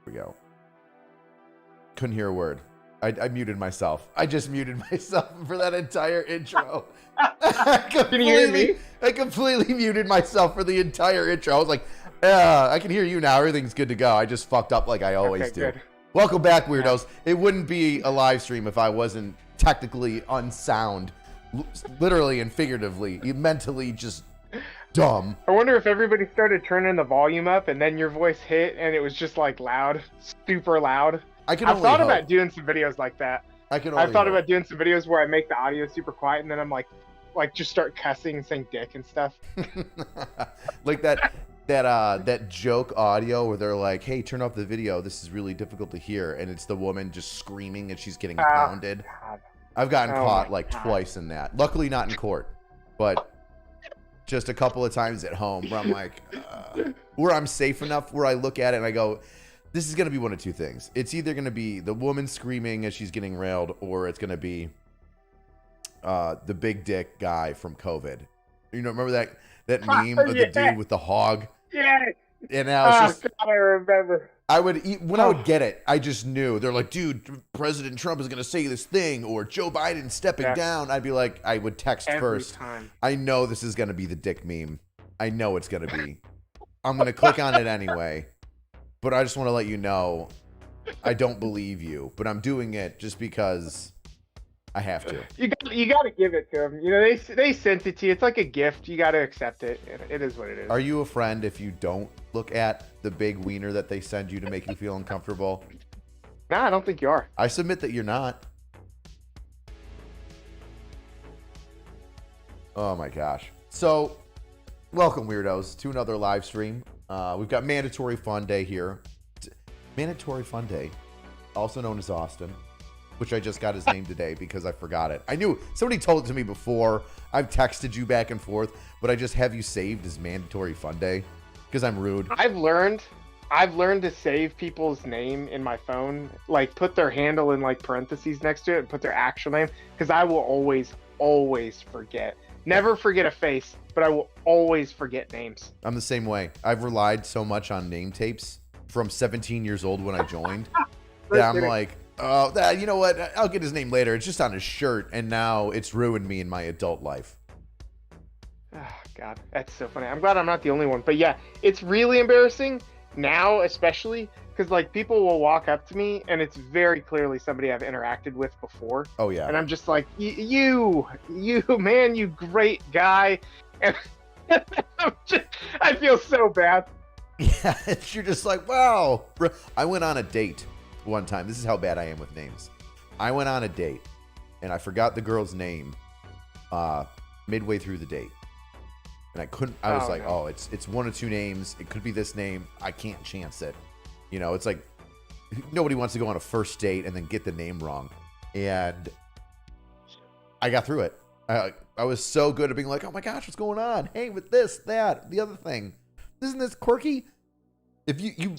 Here we go. Couldn't hear a word. I muted myself. I just muted myself for that entire intro. Can you hear me? I completely muted myself for the entire intro. I was like, I can hear you now. Everything's good to go. I just fucked up like I always do. Good. Welcome back, weirdos. It wouldn't be a live stream if I wasn't technically unsound, literally and figuratively, mentally just dumb. I wonder if everybody started turning the volume up and then your voice hit and it was just like loud, super loud. I've thought about doing some videos like that. I've thought about doing some videos where I make the audio super quiet and then I'm like just start cussing and saying dick and stuff. Like that joke audio where they're like, hey, turn off the video. This is really difficult to hear. And it's the woman just screaming and she's getting pounded. God. I've gotten caught like twice in that. Luckily not in court, but just a couple of times at home where I'm like, where I'm safe enough where I look at it and I go, this is going to be one of two things. It's either going to be the woman screaming as she's getting railed, or it's going to be the big dick guy from COVID. You know, remember that meme of the dude with the hog? Yeah. And now it's just, God, I remember. I would get it, I just knew. They're like, dude, President Trump is going to say this thing, or Joe Biden stepping down. I'd be like, I would text Every first. time. I know this is going to be the dick meme. I know it's going to be. I'm going to click on it anyway. But I just want to let you know, I don't believe you, but I'm doing it just because I have to. You got to give it to them. You know, they sent it to you. It's like a gift. You got to accept it. It is what it is. Are you a friend if you don't look at the big wiener that they send you to make you feel uncomfortable? No, I don't think you are. I submit that you're not. Oh my gosh. So, welcome weirdos to another live stream. We've got Mandatory Funday here. Mandatory Funday, also known as Austin, which I just got his name today because I forgot it. I knew somebody told it to me before. I've texted you back and forth, but I just have you saved as Mandatory Funday because I'm rude. I've learned to save people's name in my phone, like put their handle in like parentheses next to it and put their actual name, because I will always forget. Never forget a face, but I will always forget names. I'm the same way. I've relied so much on name tapes from 17 years old when I joined that I'm like, oh, you know what? I'll get his name later. It's just on his shirt, and now it's ruined me in my adult life. Oh, God, that's so funny. I'm glad I'm not the only one. But yeah, it's really embarrassing now, especially because like people will walk up to me and it's very clearly somebody I've interacted with before. Oh yeah. And I'm just like, you man, you great guy. And I feel so bad. Yeah, you're just like, wow. I went on a date one time. This is how bad I am with names. I went on a date and I forgot the girl's name midway through the date. And I was like, no. It's one of two names. It could be this name. I can't chance it. You know, it's like nobody wants to go on a first date and then get the name wrong. And I got through it. I was so good at being like, oh my gosh, what's going on? Hey, with this, that, the other thing. Isn't this quirky? If you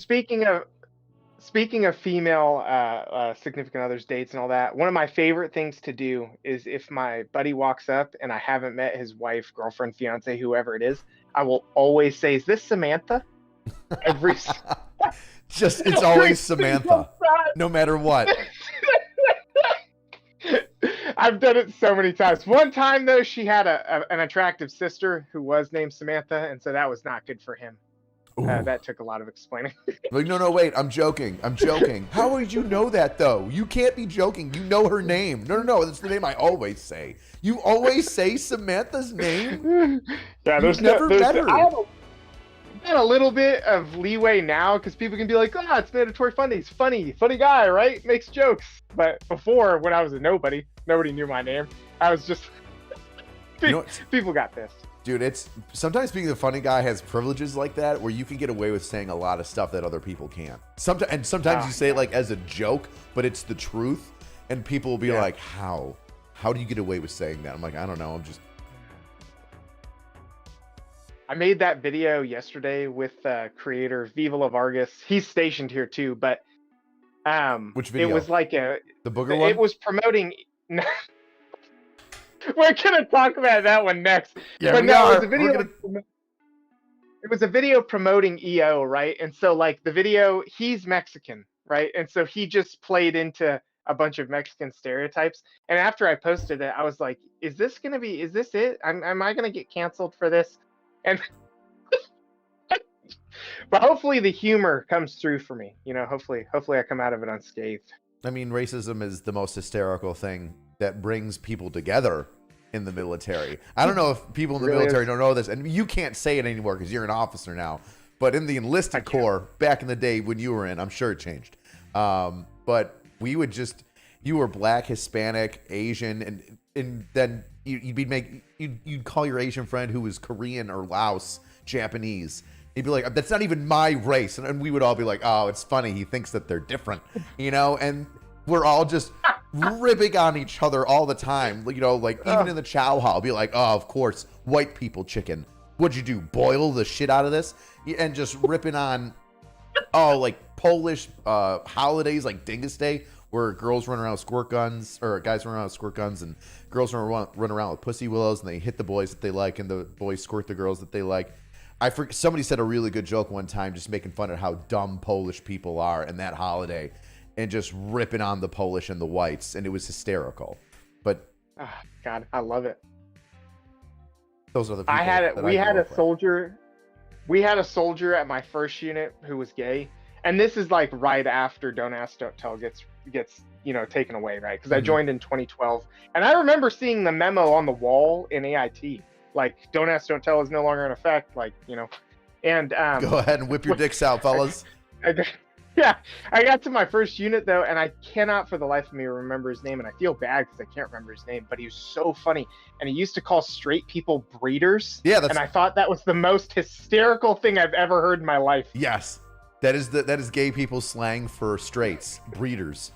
Speaking of female significant others, dates and all that, one of my favorite things to do is if my buddy walks up and I haven't met his wife, girlfriend, fiance, whoever it is, I will always say, is this Samantha? It's always Samantha, no matter what. I've done it so many times. One time though, she had an attractive sister who was named Samantha, and so that was not good for him. That took a lot of explaining. Like, no, wait, I'm joking. How would you know that though? You can't be joking. You know her name. No, that's the name I always say. You always say Samantha's name? Yeah, there's never met her. I have a little bit of leeway now because people can be like, oh, it's Mandatory Funday. He's funny guy, right? Makes jokes. But before, when I was a nobody knew my name. I was just, people got pissed. Dude, it's sometimes being the funny guy has privileges like that where you can get away with saying a lot of stuff that other people can't. Sometimes you say it like as a joke, but it's the truth. And people will be like, how? How do you get away with saying that? I'm like, I don't know. I made that video yesterday with creator Viva La Vargas. He's stationed here too, but which video? It was like the booger one? It was promoting. We're gonna talk about that one next. Yeah, but we are. It was a video. it was a video promoting EO, right? And so like the video, he's Mexican, right? And so he just played into a bunch of Mexican stereotypes. And after I posted it, I was like, is this it? Am I gonna get canceled for this? And but hopefully the humor comes through for me. Hopefully I come out of it unscathed. I mean, racism is the most hysterical thing that brings people together in the military. I don't know if people in the military don't know this, and you can't say it anymore because you're an officer now. But in the enlisted corps, back in the day when you were in, I'm sure it changed. But we would you were black, Hispanic, Asian, and then you'd call your Asian friend who was Korean or Laos, Japanese. He'd be like, that's not even my race. And we would all be like, oh, it's funny. He thinks that they're different, and we're all just ripping on each other all the time. Even in the chow hall, be like, oh, of course, white people chicken. What'd you do? Boil the shit out of this? And just ripping on, Polish holidays like Dingus Day, where girls run around with squirt guns, or guys run around with squirt guns, and girls run around with pussy willows, and they hit the boys that they like, and the boys squirt the girls that they like. Somebody said a really good joke one time, just making fun of how dumb Polish people are in that holiday, and just ripping on the Polish and the whites, and it was hysterical. But God, I love it. Those are the people. We had a soldier at my first unit who was gay, and this is like right after Don't Ask, Don't Tell gets taken away, right? Because I joined in 2012, and I remember seeing the memo on the wall in AIT, like Don't Ask, Don't Tell is no longer in effect, and go ahead and whip your dicks out, fellas. Yeah, I got to my first unit though, and I cannot for the life of me remember his name, and I feel bad because I can't remember his name, but he was so funny, and he used to call straight people breeders. Yeah, and I thought that was the most hysterical thing I've ever heard in my life. Yes, that is gay people slang for straights, breeders.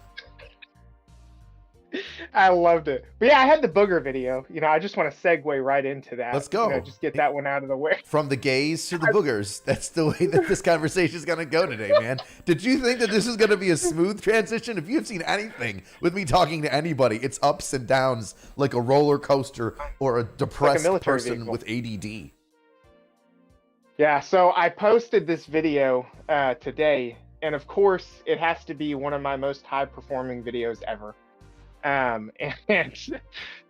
I loved it. But yeah, I had the booger video. I just want to segue right into that. Let's go. Just get that one out of the way. From the gays to the boogers. That's the way that this conversation is going to go today, man. Did you think that this is going to be a smooth transition? If you've seen anything with me talking to anybody, it's ups and downs like a roller coaster or a depressed person with ADD. Yeah, so I posted this video today, and of course, it has to be one of my most high-performing videos ever. And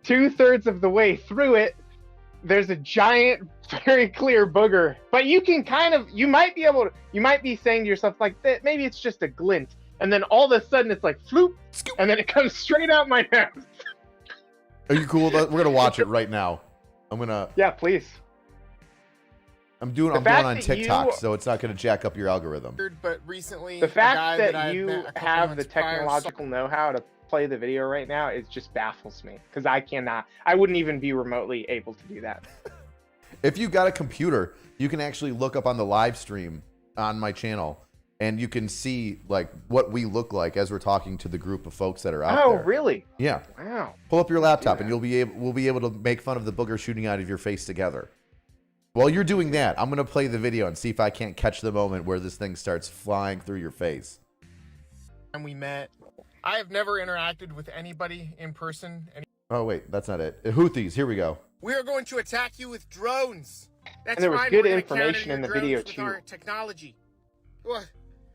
2/3 of the way through it, there's a giant, very clear booger. But you can you might be saying to yourself like that, maybe it's just a glint, and then all of a sudden it's like floop, and then it comes straight out my nose. Are you cool with that? We're gonna watch it right now. Yeah, please. I'm going on TikTok, so it's not going to jack up your algorithm. But recently, the fact that you have the technological know-how to play the video right now, it just baffles me, because I wouldn't even be remotely able to do that. If you got a computer, you can actually look up on the live stream on my channel, and you can see what we look like as we're talking to the group of folks that are out there. Oh, really? Yeah. Wow. Pull up your laptop, and we'll be able to make fun of the booger shooting out of your face together. While you're doing that, I'm going to play the video and see if I can't catch the moment where this thing starts flying through your face. And we met. I have never interacted with anybody in person. Oh, wait, that's not it. Houthis, here we go. We are going to attack you with drones. That's and there was right. Good information in the video, too. Our technology. We're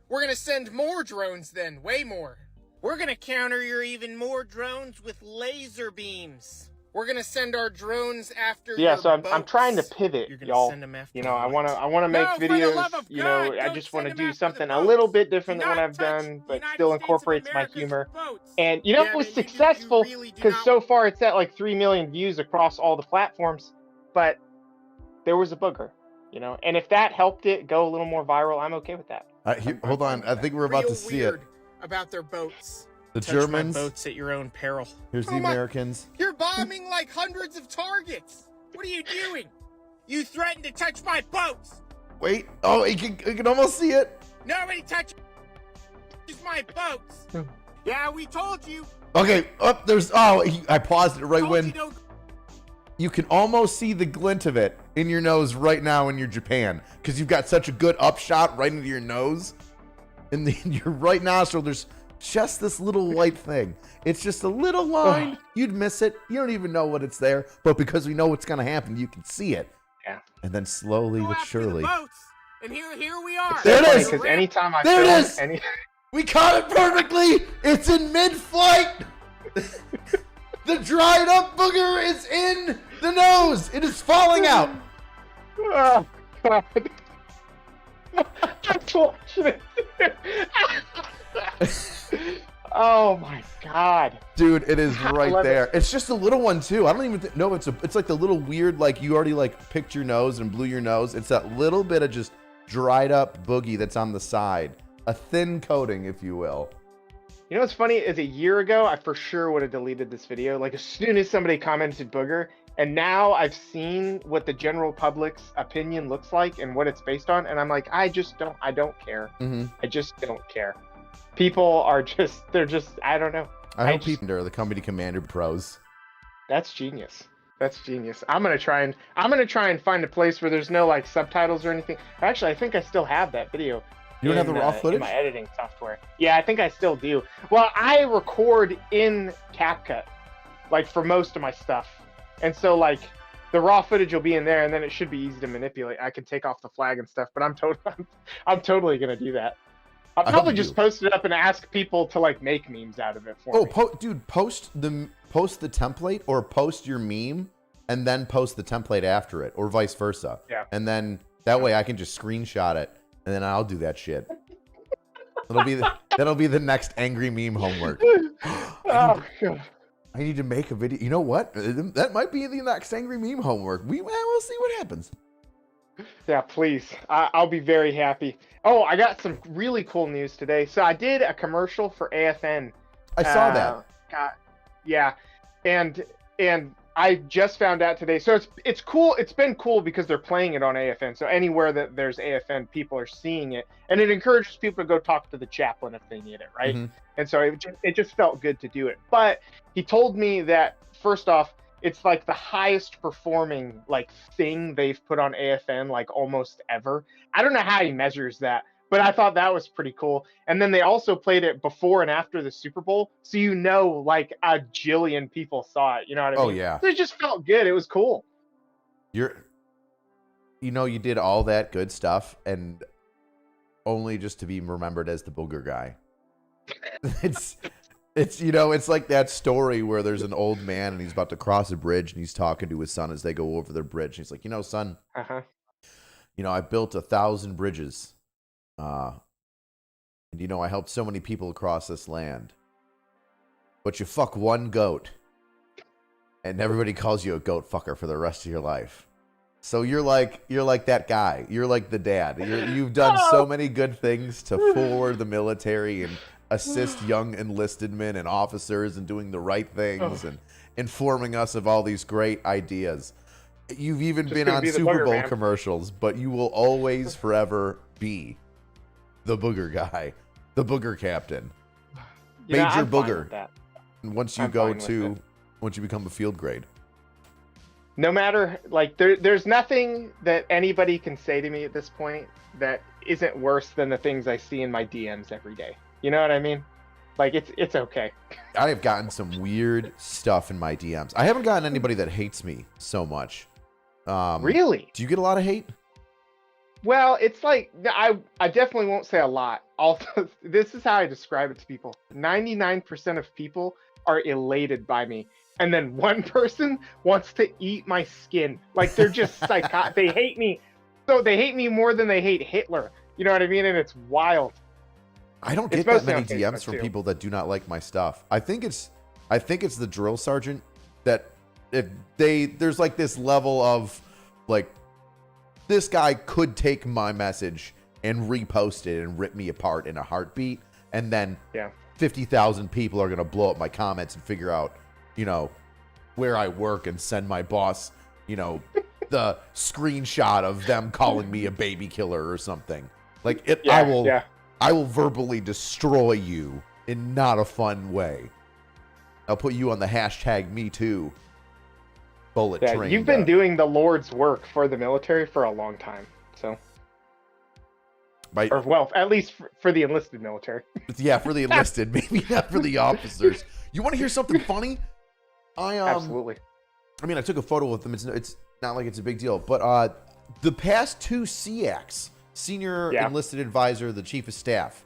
going to send more drones then, way more. We're going to counter your even more drones with laser beams. We're gonna send our drones after. Yeah, so I'm trying to pivot, y'all. I wanna make videos. I just want to do something a little bit different than what I've done, but still incorporates my humor. And it was successful because so far it's at like 3 million views across all the platforms. But there was a booger, and if that helped it go a little more viral, I'm okay with that. Hold on, I think we're about to see it. About their boats. The Germans. Boats at your own peril. Here's the Americans. You're bombing like hundreds of targets. What are you doing? You threatened to touch my boats. Wait. Oh, you can almost see it. Nobody touches my boats. Yeah, we told you. Okay. Up there's. Oh, I paused it right when. You can almost see the glint of it in your nose right now when you're Japan, because you've got such a good upshot right into your nose, in your right nostril. There's just this little white thing. It's just a little line. You'd miss it. You don't even know what it's there, but because we know what's going to happen, you can see it. Yeah. And then slowly Go but after surely. the boats. And here we are. There it is! Because anytime I There it film is! any We caught it perfectly! It's in mid-flight! The dried up booger is in the nose! It is falling out! Oh, God. That's fortunate. Oh my God, dude! It is right there. it. It's just a little one too. I don't even know. It's like the little weird, like you already like picked your nose and blew your nose. It's that little bit of just dried up boogie that's on the side, a thin coating, if you will. You know what's funny is a year ago I for sure would have deleted this video. Like as soon as somebody commented booger, and now I've seen what the general public's opinion looks like and what it's based on, and I'm like, I don't care. Mm-hmm. I just don't care. People are they're just, I don't know. I hope people are the company commander pros. That's genius. That's genius. I'm gonna try and find a place where there's no like subtitles or anything. Actually, I think I still have that video. You don't have the raw footage? In my editing software. Yeah, I think I still do. Well, I record in CapCut, like for most of my stuff, and so like the raw footage will be in there, and then it should be easy to manipulate. I can take off the flag and stuff, but I'm totally gonna do that. I'll probably just post it up and ask people to like make memes out of it for me. Dude, post the template or post your meme and then post the template after it, or vice versa. Yeah. And then that way I can just screenshot it and then I'll do that shit. That'll be the next angry meme homework. Oh, God. I need to make a video. You know what? That might be the next angry meme homework. We'll see what happens. Yeah, please. I'll be very happy. Oh, I got some really cool news today. So I did a commercial for AFN. I saw that. God, yeah, and I just found out today. So it's cool. It's been cool because they're playing it on AFN. So anywhere that there's AFN, people are seeing it, and it encourages people to go talk to the chaplain if they need it, right? Mm-hmm. And so it just felt good to do it. But he told me that first off, it's like the highest performing like thing they've put on AFN like almost ever. I don't know how he measures that, but I thought that was pretty cool. And then they also played it before and after the Super Bowl, so like a jillion people saw it. You know what I mean? Oh yeah. So it just felt good. It was cool. You did all that good stuff and only just to be remembered as the booger guy. It's like that story where there's an old man and he's about to cross a bridge and he's talking to his son as they go over the bridge. He's like, son, I built 1,000 bridges. And I helped so many people across this land. But you fuck one goat and everybody calls you a goat fucker for the rest of your life. So you're like that guy. You're like the dad. You've done so many good things to forward the military and assist young enlisted men and officers in doing the right things and informing us of all these great ideas. You've even been on Super Bowl commercials, but you will always forever be the booger guy, the booger captain, Major Booger. And once you become a field grade. No matter, like, there's nothing that anybody can say to me at this point that isn't worse than the things I see in my DMs every day. You know what I mean? Like, it's okay. I have gotten some weird stuff in my DMs. I haven't gotten anybody that hates me so much. Really? Do you get a lot of hate? Well, it's like, I definitely won't say a lot. Also, this is how I describe it to people. 99% of people are elated by me. And then one person wants to eat my skin. Like, they're just psychotic. They hate me. So they hate me more than they hate Hitler. You know what I mean? And it's wild. I don't get that many DMs from people that do not like my stuff. I think it's the drill sergeant that there's like this level of like, this guy could take my message and repost it and rip me apart in a heartbeat. And then 50,000 people are going to blow up my comments and figure out, where I work and send my boss, the screenshot of them calling me a baby killer or something. Like I will verbally destroy you in not a fun way. I'll put you on the hashtag #MeToo. Bullet train. You've been doing the Lord's work for the military for a long time, so. At least for the enlisted military. Yeah, for the enlisted, maybe not for the officers. You want to hear something funny? Absolutely. I mean, I took a photo with them. It's not like it's a big deal. But the past 2 SEACs, senior enlisted advisor, the chief of staff,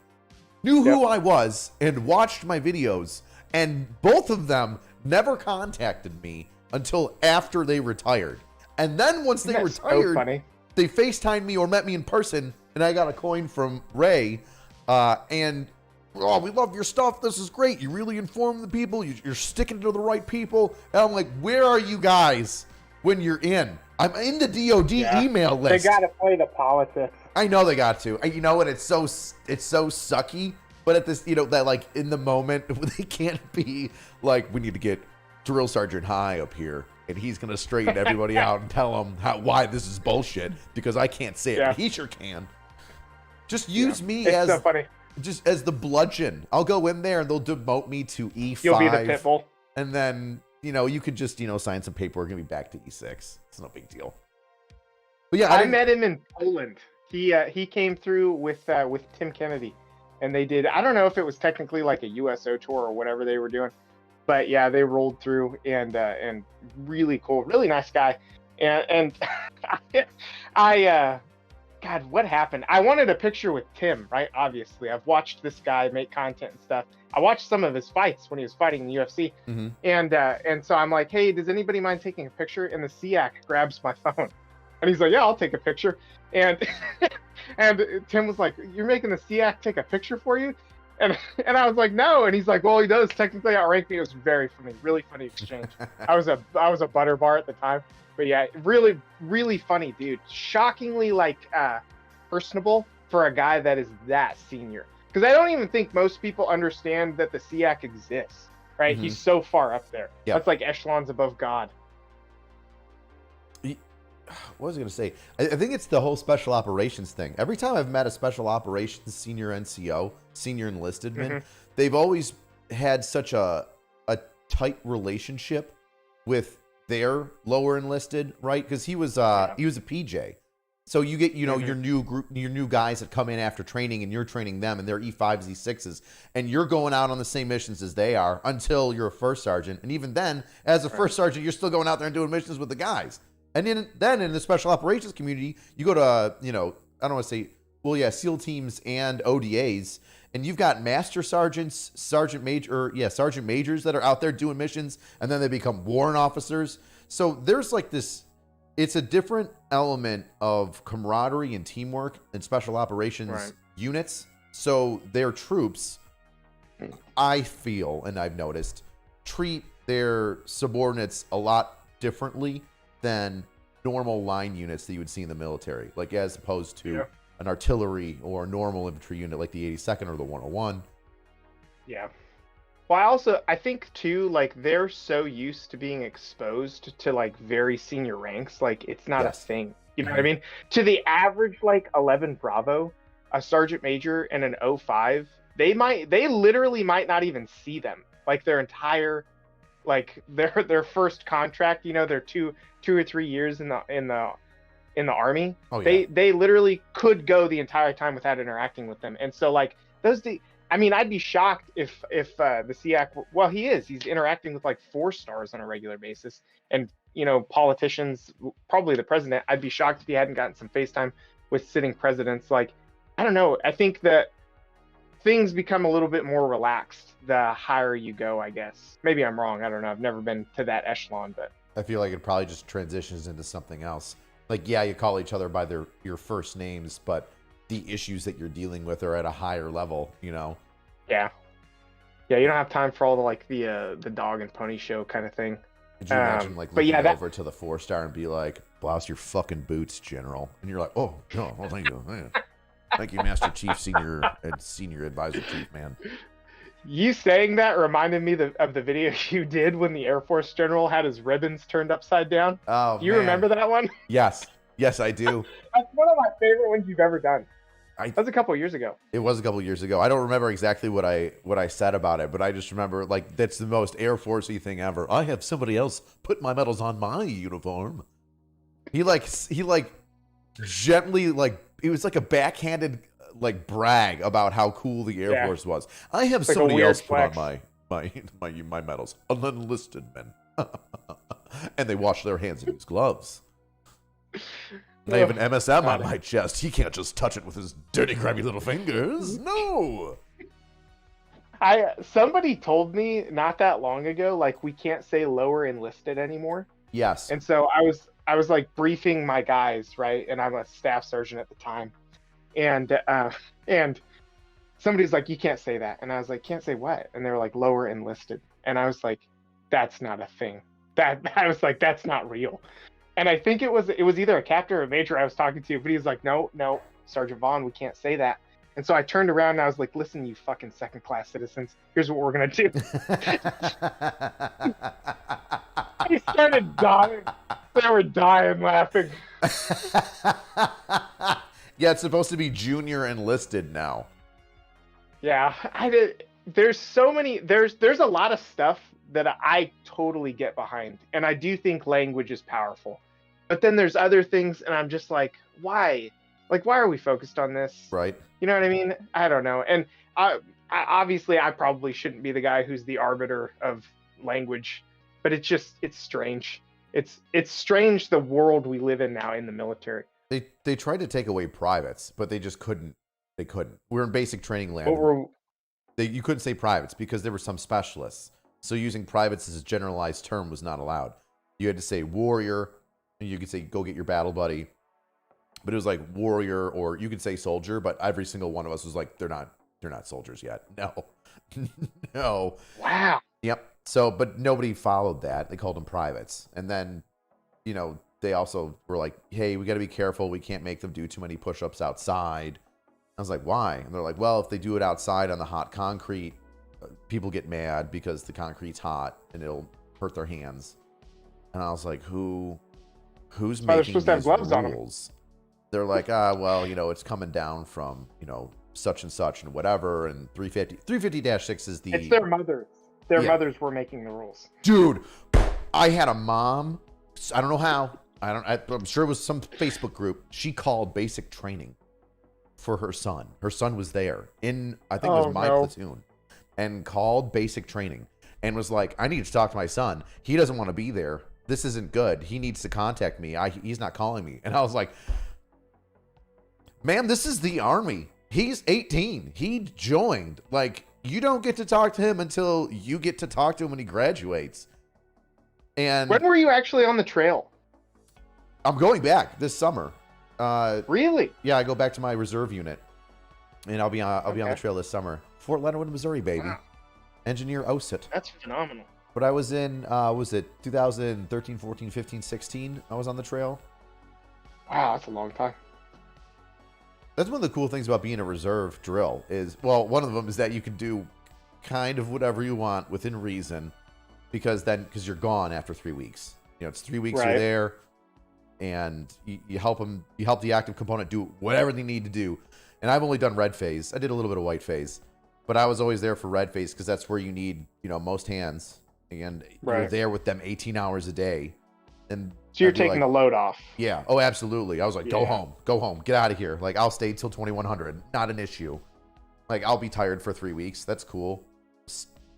knew who I was and watched my videos. And both of them never contacted me until after they retired. And then once they retired, they FaceTimed me or met me in person. And I got a coin from Ray. And, oh, we love your stuff. This is great. You really inform the people. You're sticking to the right people. And I'm like, where are you guys when you're in? I'm in the DOD email list. They got to play the politics. I know they got to. You know what? It's so sucky. But at this, that like in the moment, they can't be like, we need to get Drill Sergeant High up here, and he's gonna straighten everybody out and tell them why this is bullshit because I can't say it. But he sure can. Just use me as so funny. Just as the bludgeon. I'll go in there and they'll demote me to E5. You'll be the pit bull. And then you could just sign some paperwork and be back to E6. It's no big deal. But yeah, I met him in Poland. He came through with Tim Kennedy. And they did, I don't know if it was technically like a USO tour or whatever they were doing, but yeah, they rolled through and really cool, really nice guy. And God, what happened? I wanted a picture with Tim, right? Obviously, I've watched this guy make content and stuff. I watched some of his fights when he was fighting in the UFC. Mm-hmm. And so I'm like, hey, does anybody mind taking a picture? And the SEAC grabs my phone. And he's like, yeah, I'll take a picture. And and Tim was like, you're making the SEAC take a picture for you? And I was like, no. And he's like, well, he does technically outrank me. It was very funny, really funny exchange. I was a butter bar at the time. But yeah, really, really funny dude. Shockingly personable for a guy that is that senior. Because I don't even think most people understand that the SEAC exists, right? Mm-hmm. He's so far up there. Yep. That's like echelons above God. What was I going to say? I think it's the whole special operations thing. Every time I've met a special operations senior NCO, senior enlisted man, they've always had such a tight relationship with their lower enlisted, right? Because he was a PJ. So you get, your new group, your new guys that come in after training, and you're training them, and they're E5s, E6s, and you're going out on the same missions as they are until you're a first sergeant. And even then, as a first sergeant, you're still going out there and doing missions with the guys. And then in the special operations community, you go to, I don't want to say, SEAL teams and ODAs, and you've got master sergeants, sergeant majors that are out there doing missions, and then they become warrant officers. So there's like this, it's a different element of camaraderie and teamwork in special operations units. So their troops, I feel, and I've noticed, treat their subordinates a lot differently than normal line units that you would see in the military, like as opposed to an artillery or normal infantry unit like the 82nd or the 101. Yeah. Well, I think too, like they're so used to being exposed to like very senior ranks, like it's not a thing. You know what I mean? To the average like 11 Bravo, a sergeant major and an 05, they literally might not even see them. Like their entire, like their first contract, their two or 3 years in the army. Oh, yeah. They literally could go the entire time without interacting with them. And so like I'd be shocked if the SEAC, he's interacting with like 4 stars on a regular basis, and politicians, probably the president. I'd be shocked if he hadn't gotten some FaceTime with sitting presidents. Like, I don't know. I think that things become a little bit more relaxed the higher you go, I guess. Maybe I'm wrong. I don't know. I've never been to that echelon, but I feel like it probably just transitions into something else. Like, yeah, you call each other by your first names, but the issues that you're dealing with are at a higher level, Yeah. Yeah, you don't have time for all the dog and pony show kind of thing. Could you imagine looking over to the 4-star and be like, blouse your fucking boots, General? And you're like, oh, no, well, thank you. Thank you, Master Chief, Senior Advisor Chief, man. You saying that reminded me of the video you did when the Air Force General had his ribbons turned upside down. Oh, do you remember that one? Yes, I do. That's one of my favorite ones you've ever done. That was a couple of years ago. It was a couple of years ago. I don't remember exactly what I said about it, but I just remember that's the most Air Force-y thing ever. I have somebody else put my medals on my uniform. He gently it was like a backhanded brag about how cool the Air Force was. I have somebody else put on my medals. An enlisted men. And they wash their hands and use gloves. And I have an MSM on my chest. He can't just touch it with his dirty, grubby little fingers. No. Somebody told me not that long ago, like, we can't say lower enlisted anymore. Yes. And so I was like briefing my guys, right? And I'm a staff sergeant at the time. And somebody's like, you can't say that. And I was like, can't say what? And they were like, lower enlisted. And I was like, that's not a thing. I was like, that's not real. And I think it was either a captain or a major I was talking to, but he was like, no, Sergeant Vaughn, we can't say that. And so I turned around and I was like, listen, you fucking second-class citizens, here's what we're going to do. He started dying. They were dying laughing. Yeah, it's supposed to be junior enlisted now. Yeah, there's so many, there's a lot of stuff that I totally get behind. And I do think language is powerful. But then there's other things, and I'm just like, why? Like, why are we focused on this? Right. You know what I mean? I don't know. And I obviously, I probably shouldn't be the guy who's the arbiter of language, but it's strange. It's strange the world we live in now in the military. They tried to take away privates, but they just couldn't. They couldn't. We're in basic training land. You couldn't say privates because there were some specialists. So using privates as a generalized term was not allowed. You had to say warrior, and you could say go get your battle buddy. But it was like warrior, or you could say soldier, but every single one of us was like, they're not soldiers yet. No. No. Wow. Yep. So, but nobody followed that. They called them privates. And then, they also were like, hey, we got to be careful. We can't make them do too many push-ups outside. I was like, why? And they're like, well, if they do it outside on the hot concrete, people get mad because the concrete's hot and it'll hurt their hands. And I was like, who's making these rules? They're like, well, it's coming down from, such and such and whatever. And 350-6 is the... It's their mothers. Their mothers were making the rules. Dude, I had a mom. I don't know how. I'm sure it was some Facebook group. She called basic training for her son. Her son was there in, I think it was my platoon, and called basic training and was like, I need to talk to my son. He doesn't want to be there. This isn't good. He needs to contact me. He's not calling me. And I was like, ma'am, this is the Army. He's 18. He joined. Like, you don't get to talk to him until you get to talk to him when he graduates. And when were you actually on the trail? I'm going back this summer. Really? Yeah, I go back to my reserve unit, and I'll be on the trail this summer. Fort Leonard, Missouri, baby. Wow. Engineer OSIT. That's phenomenal. But I was in, was it 2013, 14, 15, 16? I was on the trail. Wow, that's a long time. That's one of the cool things about being a reserve drill is, well, one of them is that you can do kind of whatever you want within reason, because you're gone after 3 weeks. It's 3 weeks you're there, and you help them. You help the active component do whatever they need to do. And I've only done red phase. I did a little bit of white phase, but I was always there for red phase because that's where you need most hands, and you're there with them 18 hours a day. And so you're taking the load off. Yeah. Oh, absolutely. I was like, go home, get out of here. Like, I'll stay till 2100. Not an issue. Like, I'll be tired for 3 weeks. That's cool.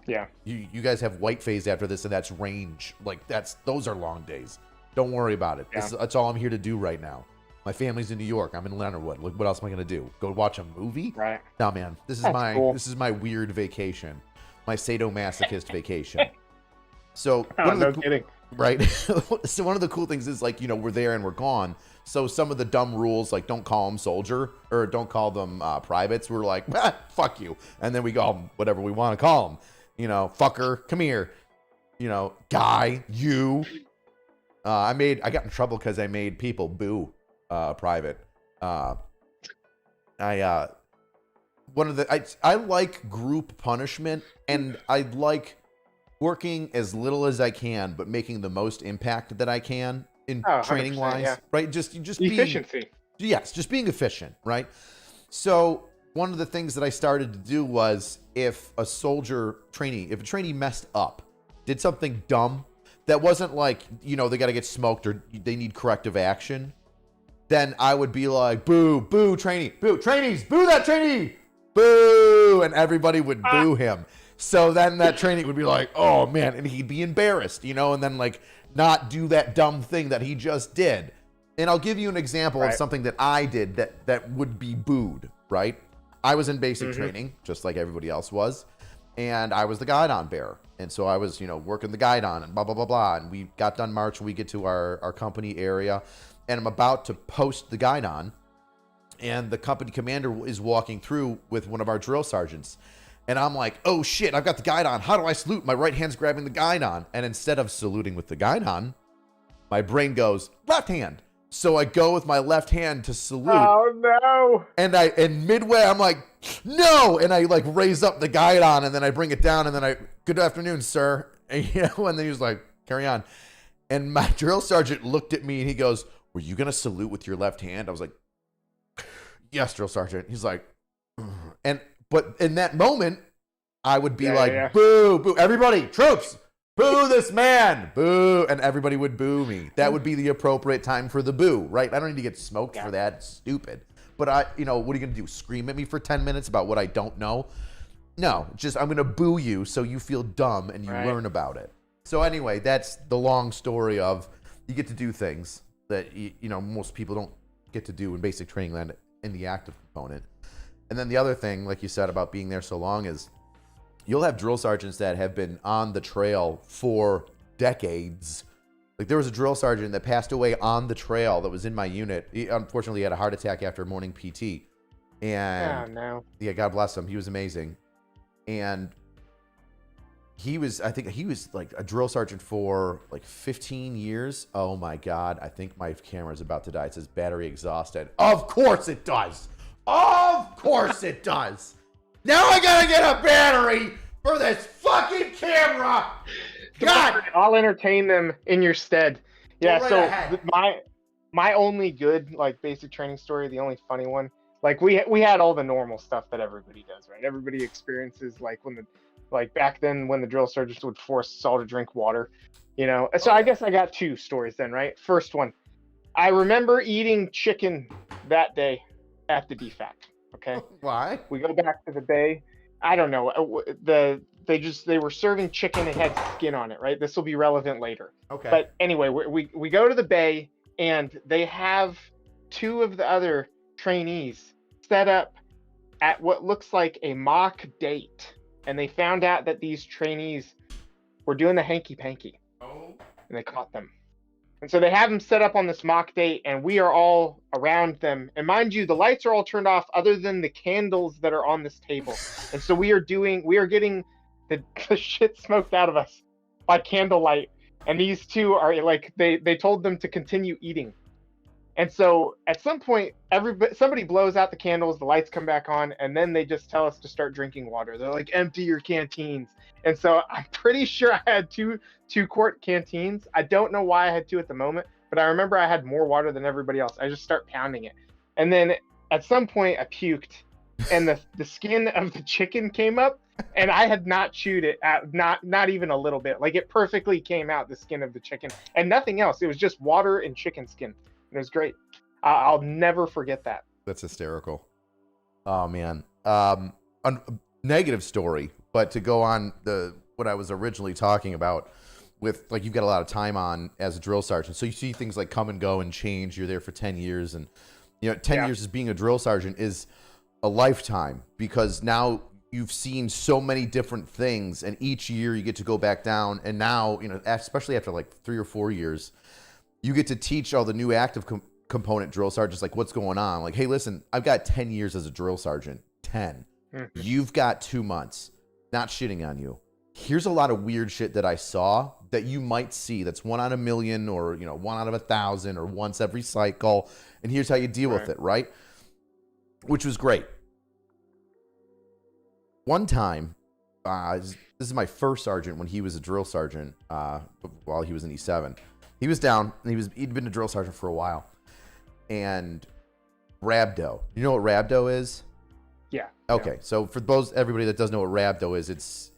Yeah. You guys have white phase after this, and that's range. Like, those are long days. Don't worry about it. Yeah. That's all I'm here to do right now. My family's in New York. I'm in Leonardwood. Look, what else am I gonna do? Go watch a movie? Right. Nah, man. This is my weird vacation. My sadomasochist vacation. So kidding. Right. So one of the cool things is, like, we're there and we're gone. So some of the dumb rules, like don't call them soldier or don't call them privates, we're like, fuck you. And then we call them whatever we want to call them. Fucker, come here. Guy, you. I got in trouble because I made people boo private. I like group punishment, and I like working as little as I can, but making the most impact that I can in training wise, right? Just efficiency. Just being efficient, right? So one of the things that I started to do was, if a trainee messed up, did something dumb that wasn't like, they got to get smoked or they need corrective action, then I would be like, boo, trainee, boo, trainees, boo that trainee, boo, and everybody would boo him. So then that trainee would be like, oh man, and he'd be embarrassed, and then like not do that dumb thing that he just did. And I'll give you an example of something that I did that would be booed, right? I was in basic training, just like everybody else was, and I was the guidon bearer. And so I was, working the guidon and blah, blah, blah, blah. And we got done march. We get to our company area, and I'm about to post the guidon, and the company commander is walking through with one of our drill sergeants. And I'm like, oh, shit, I've got the guidon. How do I salute? My right hand's grabbing the guidon. And instead of saluting with the guidon, my brain goes, left hand. So I go with my left hand to salute. Oh no! And midway I'm like, no! And I like raise up the guidon, and then I bring it down, and then good afternoon, sir. And, and then he was like, carry on. And my drill sergeant looked at me and he goes, were you gonna salute with your left hand? I was like, yes, drill sergeant. He's like, but in that moment, I would be boo, boo, everybody, troops. Boo this man, boo, and everybody would boo me. That would be the appropriate time for the boo, right? I don't need to get smoked for that. It's stupid. But what are you going to do? Scream at me for 10 minutes about what I don't know? No, just I'm going to boo you so you feel dumb and you learn about it. So anyway, that's the long story of you get to do things that, most people don't get to do in basic training land in the active component. And then the other thing, like you said, about being there so long is you'll have drill sergeants that have been on the trail for decades. Like there was a drill sergeant that passed away on the trail that was in my unit. He unfortunately had a heart attack after morning PT. And yeah, God bless him. He was amazing. And I think he was like a drill sergeant for like 15 years. Oh my God. I think my camera's about to die. It says battery exhausted. Of course it does. Of course it does. Now I gotta get a battery for this fucking camera. God, I'll entertain them in your stead. Yeah. So my only good basic training story, the only funny one, we had all the normal stuff that everybody does, right? Everybody experiences back then when the drill sergeants would force us all to drink water, So I guess I got two stories then, right? First one, I remember eating chicken that day at the DFAC. Okay. Why? We go back to the bay. I don't know. They were serving chicken. It had skin on it, right? This will be relevant later. Okay. But anyway, we go to the bay, and they have two of the other trainees set up at what looks like a mock date, and they found out that these trainees were doing the hanky panky. Oh. And they caught them. And so they have them set up on this mock date, and we are all around them. And mind you, the lights are all turned off other than the candles that are on this table. And so we are getting the shit smoked out of us by candlelight. And these two are they told them to continue eating. And so at some point, somebody blows out the candles, the lights come back on, and then they just tell us to start drinking water. They're like, empty your canteens. And so I'm pretty sure I had two quart canteens. I don't know why I had two at the moment, but I remember I had more water than everybody else. I just start pounding it. And then at some point I puked, and the skin of the chicken came up, and I had not chewed it, not even a little bit. It perfectly came out, the skin of the chicken, and nothing else. It was just water and chicken skin. It was great. I'll never forget that. That's hysterical. Oh man. A negative story, but to go on what I was originally talking about with you've got a lot of time on as a drill sergeant. So you see things come and go and change. You're there for 10 years, and 10 years as being a drill sergeant is a lifetime, because now you've seen so many different things, and each year you get to go back down, and now, especially after 3 or 4 years, you get to teach all the new active component drill sergeants what's going on. Hey, listen, I've got 10 years as a drill sergeant. 10. You've got 2 months. Not shitting on you. Here's a lot of weird shit that I saw that you might see. That's 1 out of 1,000,000, or 1 out of 1,000, or once every cycle. And here's how you deal with it, right? Which was great. One time, this is my first sergeant when he was a drill sergeant, while he was in E7. He was down, and he'd been a drill sergeant for a while. And rhabdo. You know what rhabdo is? Yeah. Okay, so for everybody that doesn't know what rhabdo is, it's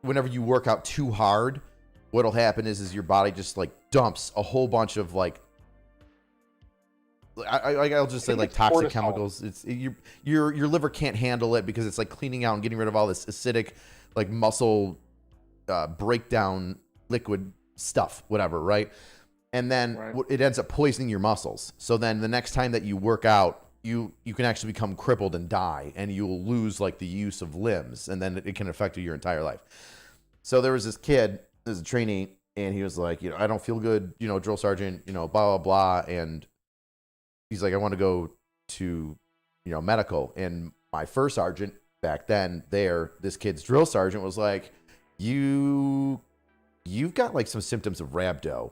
whenever you work out too hard, what'll happen is your body just dumps a whole bunch of I'll just say toxic chemicals. It's your liver can't handle it, because it's cleaning out and getting rid of all this acidic muscle breakdown liquid stuff, whatever, right? And then it ends up poisoning your muscles. So then the next time that you work out, you can actually become crippled and die, and you'll lose like the use of limbs, and then it can affect your entire life. So there was this kid, as a trainee, and he was like, I don't feel good, drill sergeant, blah, blah, blah. And he's like, I want to go to, medical. And my first sergeant back then this kid's drill sergeant was like, you've got like some symptoms of rhabdo.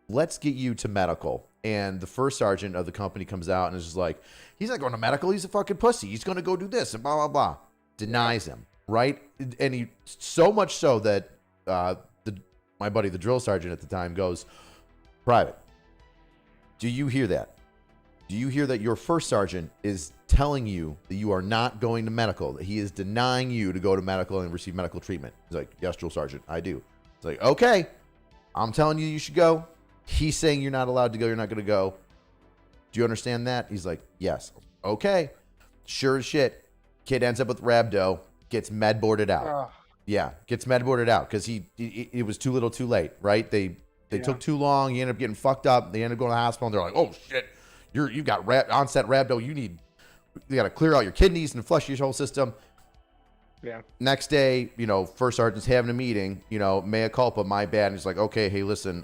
Let's get you to medical. And the first sergeant of the company comes out and is just like, he's not going to medical. He's a fucking pussy. He's going to go do this and blah, blah, blah. Denies him. Right. And he, so much so that, my buddy, the drill sergeant at the time, goes, Private, do you hear that? Do you hear that your first sergeant is telling you that you are not going to medical, that he is denying you to go to medical and receive medical treatment? He's like, yes, drill sergeant, I do. It's like, okay, I'm telling you should go. He's saying you're not allowed to go. You're not going to go. Do you understand that? He's like, yes. Okay. Sure as shit. Kid ends up with rhabdo, gets med boarded out. Yeah, gets med boarded out because it was too little too late, right? They took too long. He ended up getting fucked up. They ended up going to the hospital, and they're like, oh, shit, you've got onset rhabdo. You got to clear out your kidneys and flush your whole system. Yeah. Next day, first sergeant's having a meeting, mea culpa, my bad. And he's like, okay, hey, listen,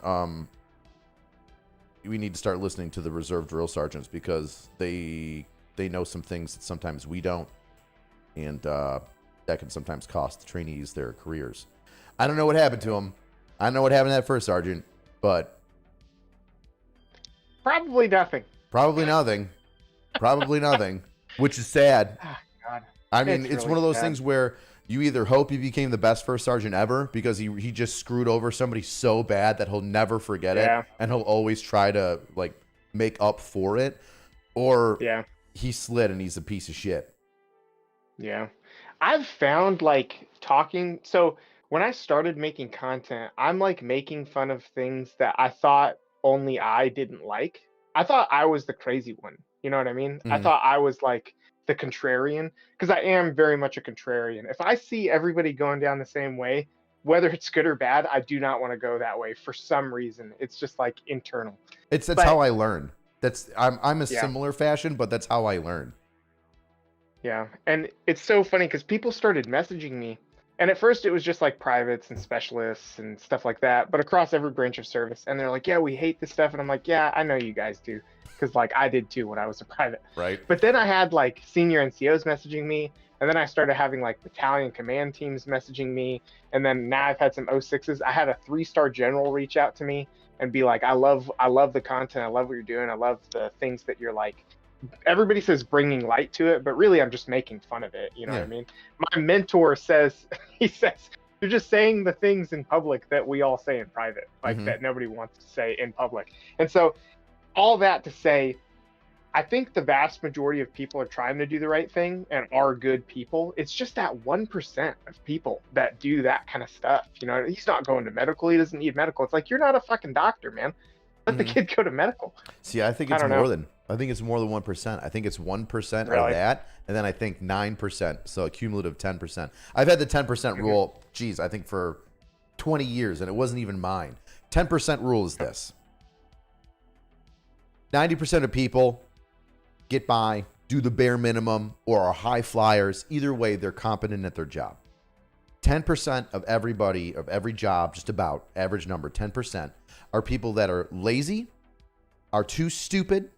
we need to start listening to the reserve drill sergeants because they know some things that sometimes we don't. And that can sometimes cost the trainees their careers. I don't know what happened to him. I don't know what happened to that first sergeant, but... Probably nothing. Probably nothing. Probably nothing, which is sad. Oh, God. I mean, it's really one of those sad. things where you either hope he became the best first sergeant ever because he just screwed over somebody so bad that he'll never forget it, and he'll always try to, like, make up for it, or he slid and he's a piece of shit. Yeah. I've found like talking. So when I started making content, I'm like making fun of things that I thought only I didn't like. I thought I was the crazy one. You know what I mean? Mm-hmm. I thought I was like the contrarian because I am very much a contrarian. If I see everybody going down the same way, whether it's good or bad, I do not want to go that way for some reason. It's just like internal. That's how I learn. I'm a similar fashion, but that's how I learn. Yeah, and it's so funny because people started messaging me, and at first it was just like privates and specialists and stuff like that, but across every branch of service, and they're like, yeah, we hate this stuff, and I'm like, yeah, I know you guys do, because like I did too when I was a private. Right. But then I had like senior NCOs messaging me, and then I started having like battalion command teams messaging me, and then now I've had some 06s. I had a 3-star general reach out to me and be like, I love the content, I love what you're doing, I love the things that you're like. Everybody says bringing light to it, but really I'm just making fun of it. You know what I mean? My mentor says, he says, you're just saying the things in public that we all say in private, like that nobody wants to say in public. And so all that to say, I think the vast majority of people are trying to do the right thing and are good people. It's just that 1% of people that do that kind of stuff. He's not going to medical. He doesn't need medical. It's like, you're not a fucking doctor, man. Let the kid go to medical. See, I think it's I think it's more than 1%. I think it's 1% of that, and then I think 9%, so a cumulative 10%. I've had the 10% rule, I think for 20 years, and it wasn't even mine. 10% rule is this. 90% of people get by, do the bare minimum, or are high flyers. Either way, they're competent at their job. 10% of everybody, of every job, just about, average number, 10%, are people that are lazy, are too stupid,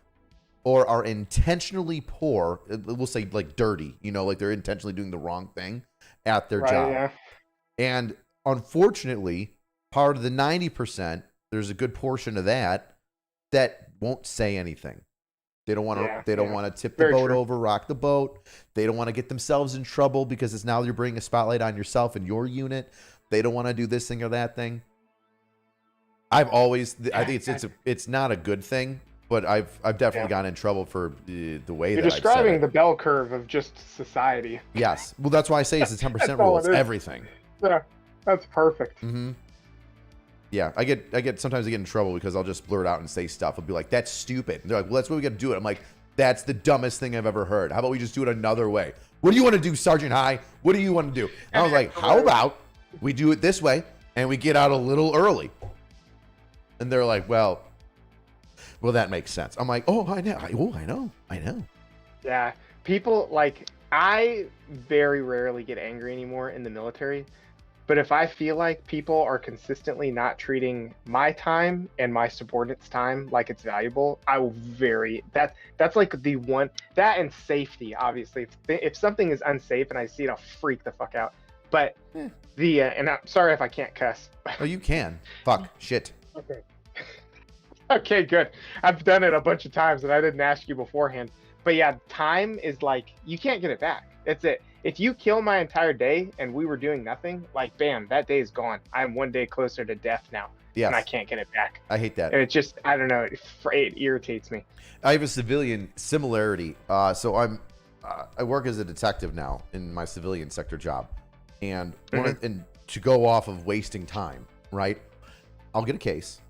or are intentionally poor. We'll say like dirty, like they're intentionally doing the wrong thing at their job. Yeah. And unfortunately, part of the 90%, there's a good portion of that won't say anything. They don't want to. They don't want to tip the boat over, rock the boat. They don't want to get themselves in trouble because it's now you're bringing a spotlight on yourself and your unit. They don't want to do this thing or that thing. I think it's not a good thing, but I've definitely gotten in trouble for the way you're that describing the bell curve of just society. Yes, well that's why I say it's the 10% rule. It's everything. Yeah, that's perfect. Mm-hmm. Yeah, sometimes I get in trouble because I'll just blurt out and say stuff. I'll be like, that's stupid. And they're like, well, that's what we got to do it. I'm like, that's the dumbest thing I've ever heard. How about we just do it another way? What do you want to do, Sergeant High? What do you want to do? And I was like, how about we do it this way and we get out a little early? And they're like, well, that makes sense. I'm like, oh, I know. Yeah. People, like, I very rarely get angry anymore in the military. But if I feel like people are consistently not treating my time and my subordinates' time like it's valuable, I will that's like the one, that and safety, obviously. If something is unsafe and I see it, I'll freak the fuck out. But and I'm sorry if I can't cuss. Oh, you can. Fuck. Shit. Okay. Okay, good. I've done it a bunch of times and I didn't ask you beforehand. But yeah, time is like, you can't get it back. That's it. If you kill my entire day and we were doing nothing, like, bam, that day is gone. I'm one day closer to death now. Yes. And I can't get it back. I hate that. And it just, I don't know, it irritates me. I have a civilian similarity. So I work as a detective now in my civilian sector job. And, and to go off of wasting time, right? I'll get a case.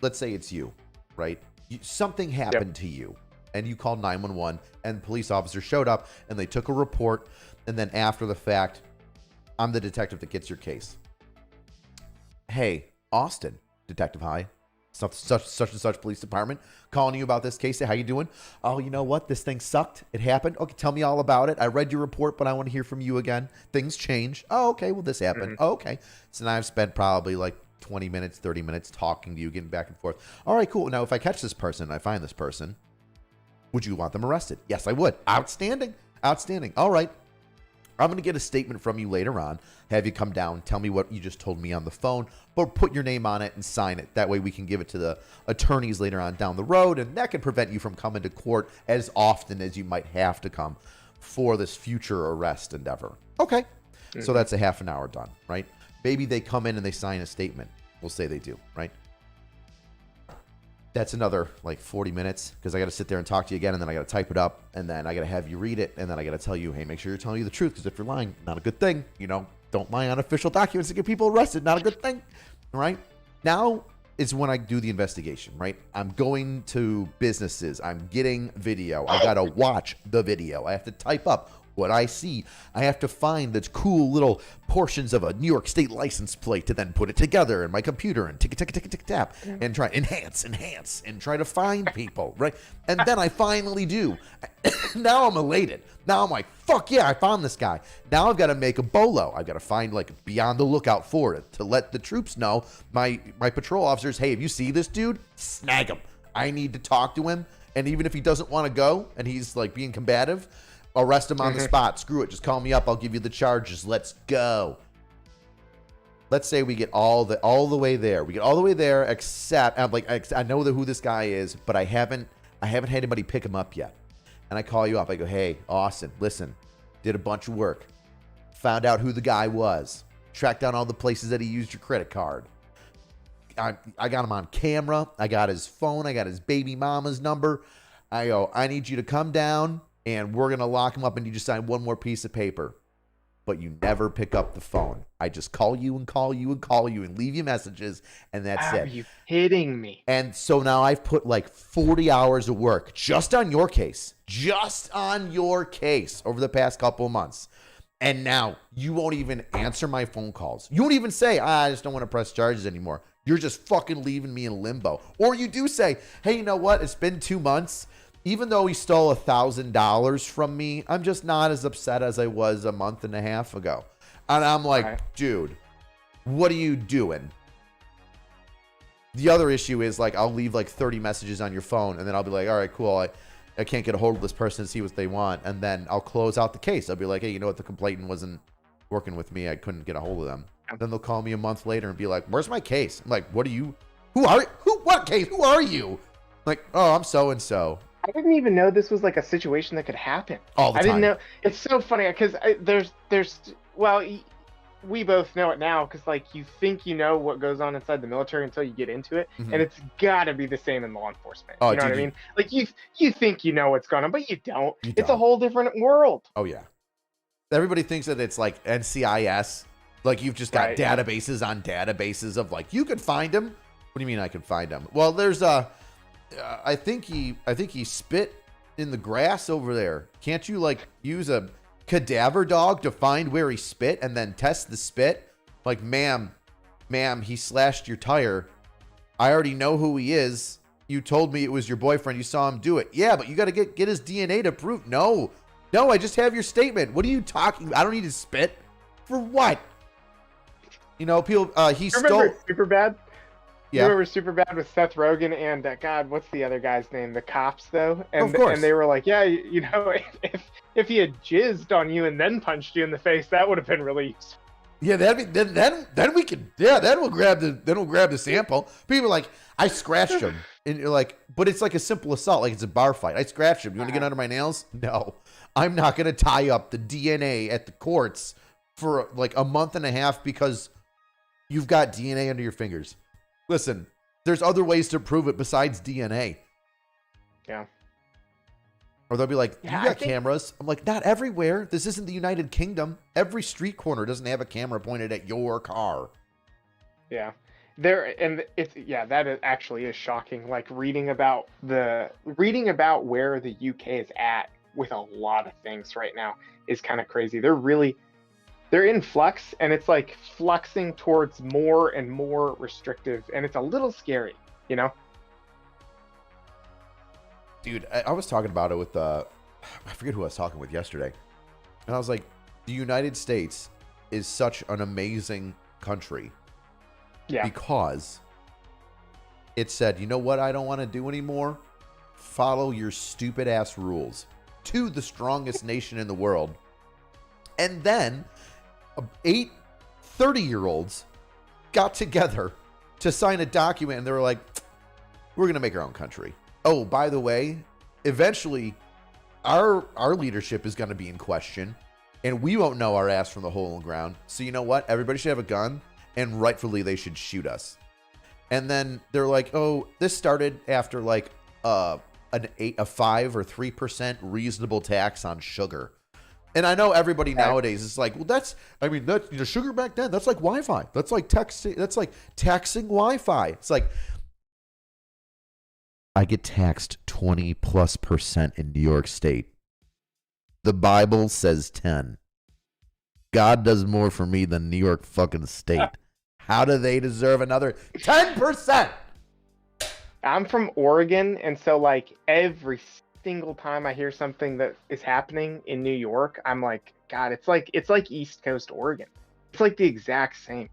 Let's say it's you, right? Something happened to you. And you called 911 and police officers showed up and they took a report. And then after the fact, I'm the detective that gets your case. Hey, Austin, Detective High, such and such police department, calling you about this case. How you doing? Oh, you know what? This thing sucked. It happened. Okay, tell me all about it. I read your report, but I want to hear from you again. Things change. Oh, okay. Well, this happened. Oh, okay. So now I've spent probably like 20 minutes, 30 minutes talking to you, getting back and forth. All right, cool. Now, if I catch this person, I find this person, would you want them arrested? Yes, I would. Outstanding. All right. I'm going to get a statement from you later on. Have you come down, tell me what you just told me on the phone, but put your name on it and sign it. That way we can give it to the attorneys later on down the road, and that can prevent you from coming to court as often as you might have to come for this future arrest endeavor. Okay. So that's a half an hour done, right? Maybe they come in and they sign a statement. We'll say they do, right? That's another like 40 minutes because I got to sit there and talk to you again, and then I got to type it up, and then I got to have you read it, and then I got to tell you, hey, make sure you're telling you the truth, because if you're lying, not a good thing. You know, don't lie on official documents to get people arrested. Not a good thing, right? Now is when I do the investigation, right? I'm going to businesses. I'm getting video. I got to watch the video. I have to type up what I see. I have to find the cool little portions of a New York State license plate to then put it together in my computer and tick, tap, and try enhance, and try to find people, right? And then I finally do. Now I'm elated. Now I'm like, fuck yeah, I found this guy. Now I've got to make a bolo. I've got to find, like, be on the lookout for it to let the troops know, my patrol officers, hey, if you see this dude, snag him. I need to talk to him. And even if he doesn't want to go and he's like being combative, arrest him on the spot. Screw it. Just call me up. I'll give you the charges. Let's go. Let's say we get all the way there. We get all the way there, except I'm like, I know who this guy is, but I haven't had anybody pick him up yet. And I call you up. I go, hey, Austin, listen, did a bunch of work. Found out who the guy was. Tracked down all the places that he used your credit card. I got him on camera. I got his phone. I got his baby mama's number. I go, I need you to come down, and we're going to lock him up, and you just sign one more piece of paper. But you never pick up the phone. I just call you and leave you messages, and that's it. Are you kidding me? And so now I've put like 40 hours of work just on your case. Just on your case over the past couple of months. And now you won't even answer my phone calls. You won't even say, I just don't want to press charges anymore. You're just fucking leaving me in limbo. Or you do say, hey, you know what? It's been 2 months. Even though he stole $1,000 from me, I'm just not as upset as I was a month and a half ago. And I'm like, dude, what are you doing? The other issue is, like, I'll leave like 30 messages on your phone, and then I'll be like, all right, cool. I can't get a hold of this person to see what they want. And then I'll close out the case. I'll be like, hey, you know what? The complainant wasn't working with me. I couldn't get a hold of them. And then they'll call me a month later and be like, where's my case? I'm like, what case? Who are you? Like, oh, I'm so-and-so. I didn't even know this was like a situation that could happen. All the time. I didn't know. It's so funny because we both know it now, because like you think you know what goes on inside the military until you get into it, and it's got to be the same in law enforcement. You know what I mean? Like you think you know what's going on, but you don't. It's a whole different world. Oh yeah. Everybody thinks that it's like NCIS, like you've just got databases on databases of like you could find him. What do you mean I can find him? Well, there's I think he spit in the grass over there. Can't you like use a cadaver dog to find where he spit and then test the spit? Like, ma'am, he slashed your tire. I already know who he is. You told me it was your boyfriend. You saw him do it. Yeah, but you got to get his DNA to prove. No, I just have your statement. What are you talking? I don't need to spit. For what? You know, people. He stole. Superbad. Yeah. You remember Superbad with Seth Rogen and God, what's the other guy's name? The cops, though. And, of course. And they were like, yeah, you know, if he had jizzed on you and then punched you in the face, that would have been really useful. Yeah, then we can. Yeah, then we'll grab the sample. People are like, I scratched him, and you're like, but it's like a simple assault, like it's a bar fight. I scratched him. You want to get under my nails? No, I'm not going to tie up the DNA at the courts for like a month and a half because you've got DNA under your fingers. Listen, there's other ways to prove it besides DNA. Yeah. Or they'll be like, you got cameras. I'm like, not everywhere. This isn't the United Kingdom. Every street corner doesn't have a camera pointed at your car. Yeah. That actually is shocking. Like reading about where the UK is at with a lot of things right now is kind of crazy. They're in flux, and it's like fluxing towards more and more restrictive, and it's a little scary, you know? Dude, I was talking about it with, I forget who I was talking with yesterday. And I was like, the United States is such an amazing country. Yeah. Because it said, you know what I don't want to do anymore? Follow your stupid ass rules to the strongest nation in the world. And then 8 30-year-olds got together to sign a document, and they were like, we're going to make our own country. Oh, by the way, eventually our leadership is going to be in question, and we won't know our ass from the hole in the ground. So you know what? Everybody should have a gun, and rightfully they should shoot us. And then they're like, oh, this started after like a 5 or 3% reasonable tax on sugar. And I know everybody nowadays is like, well, that's sugar back then. That's like Wi-Fi. That's like taxing Wi-Fi. It's like, I get taxed 20+% in New York State. The Bible says 10. God does more for me than New York fucking State. How do they deserve another 10%? I'm from Oregon, and so like every single time I hear something that is happening in New York, I'm like, God, it's like East Coast Oregon. It's like the exact same.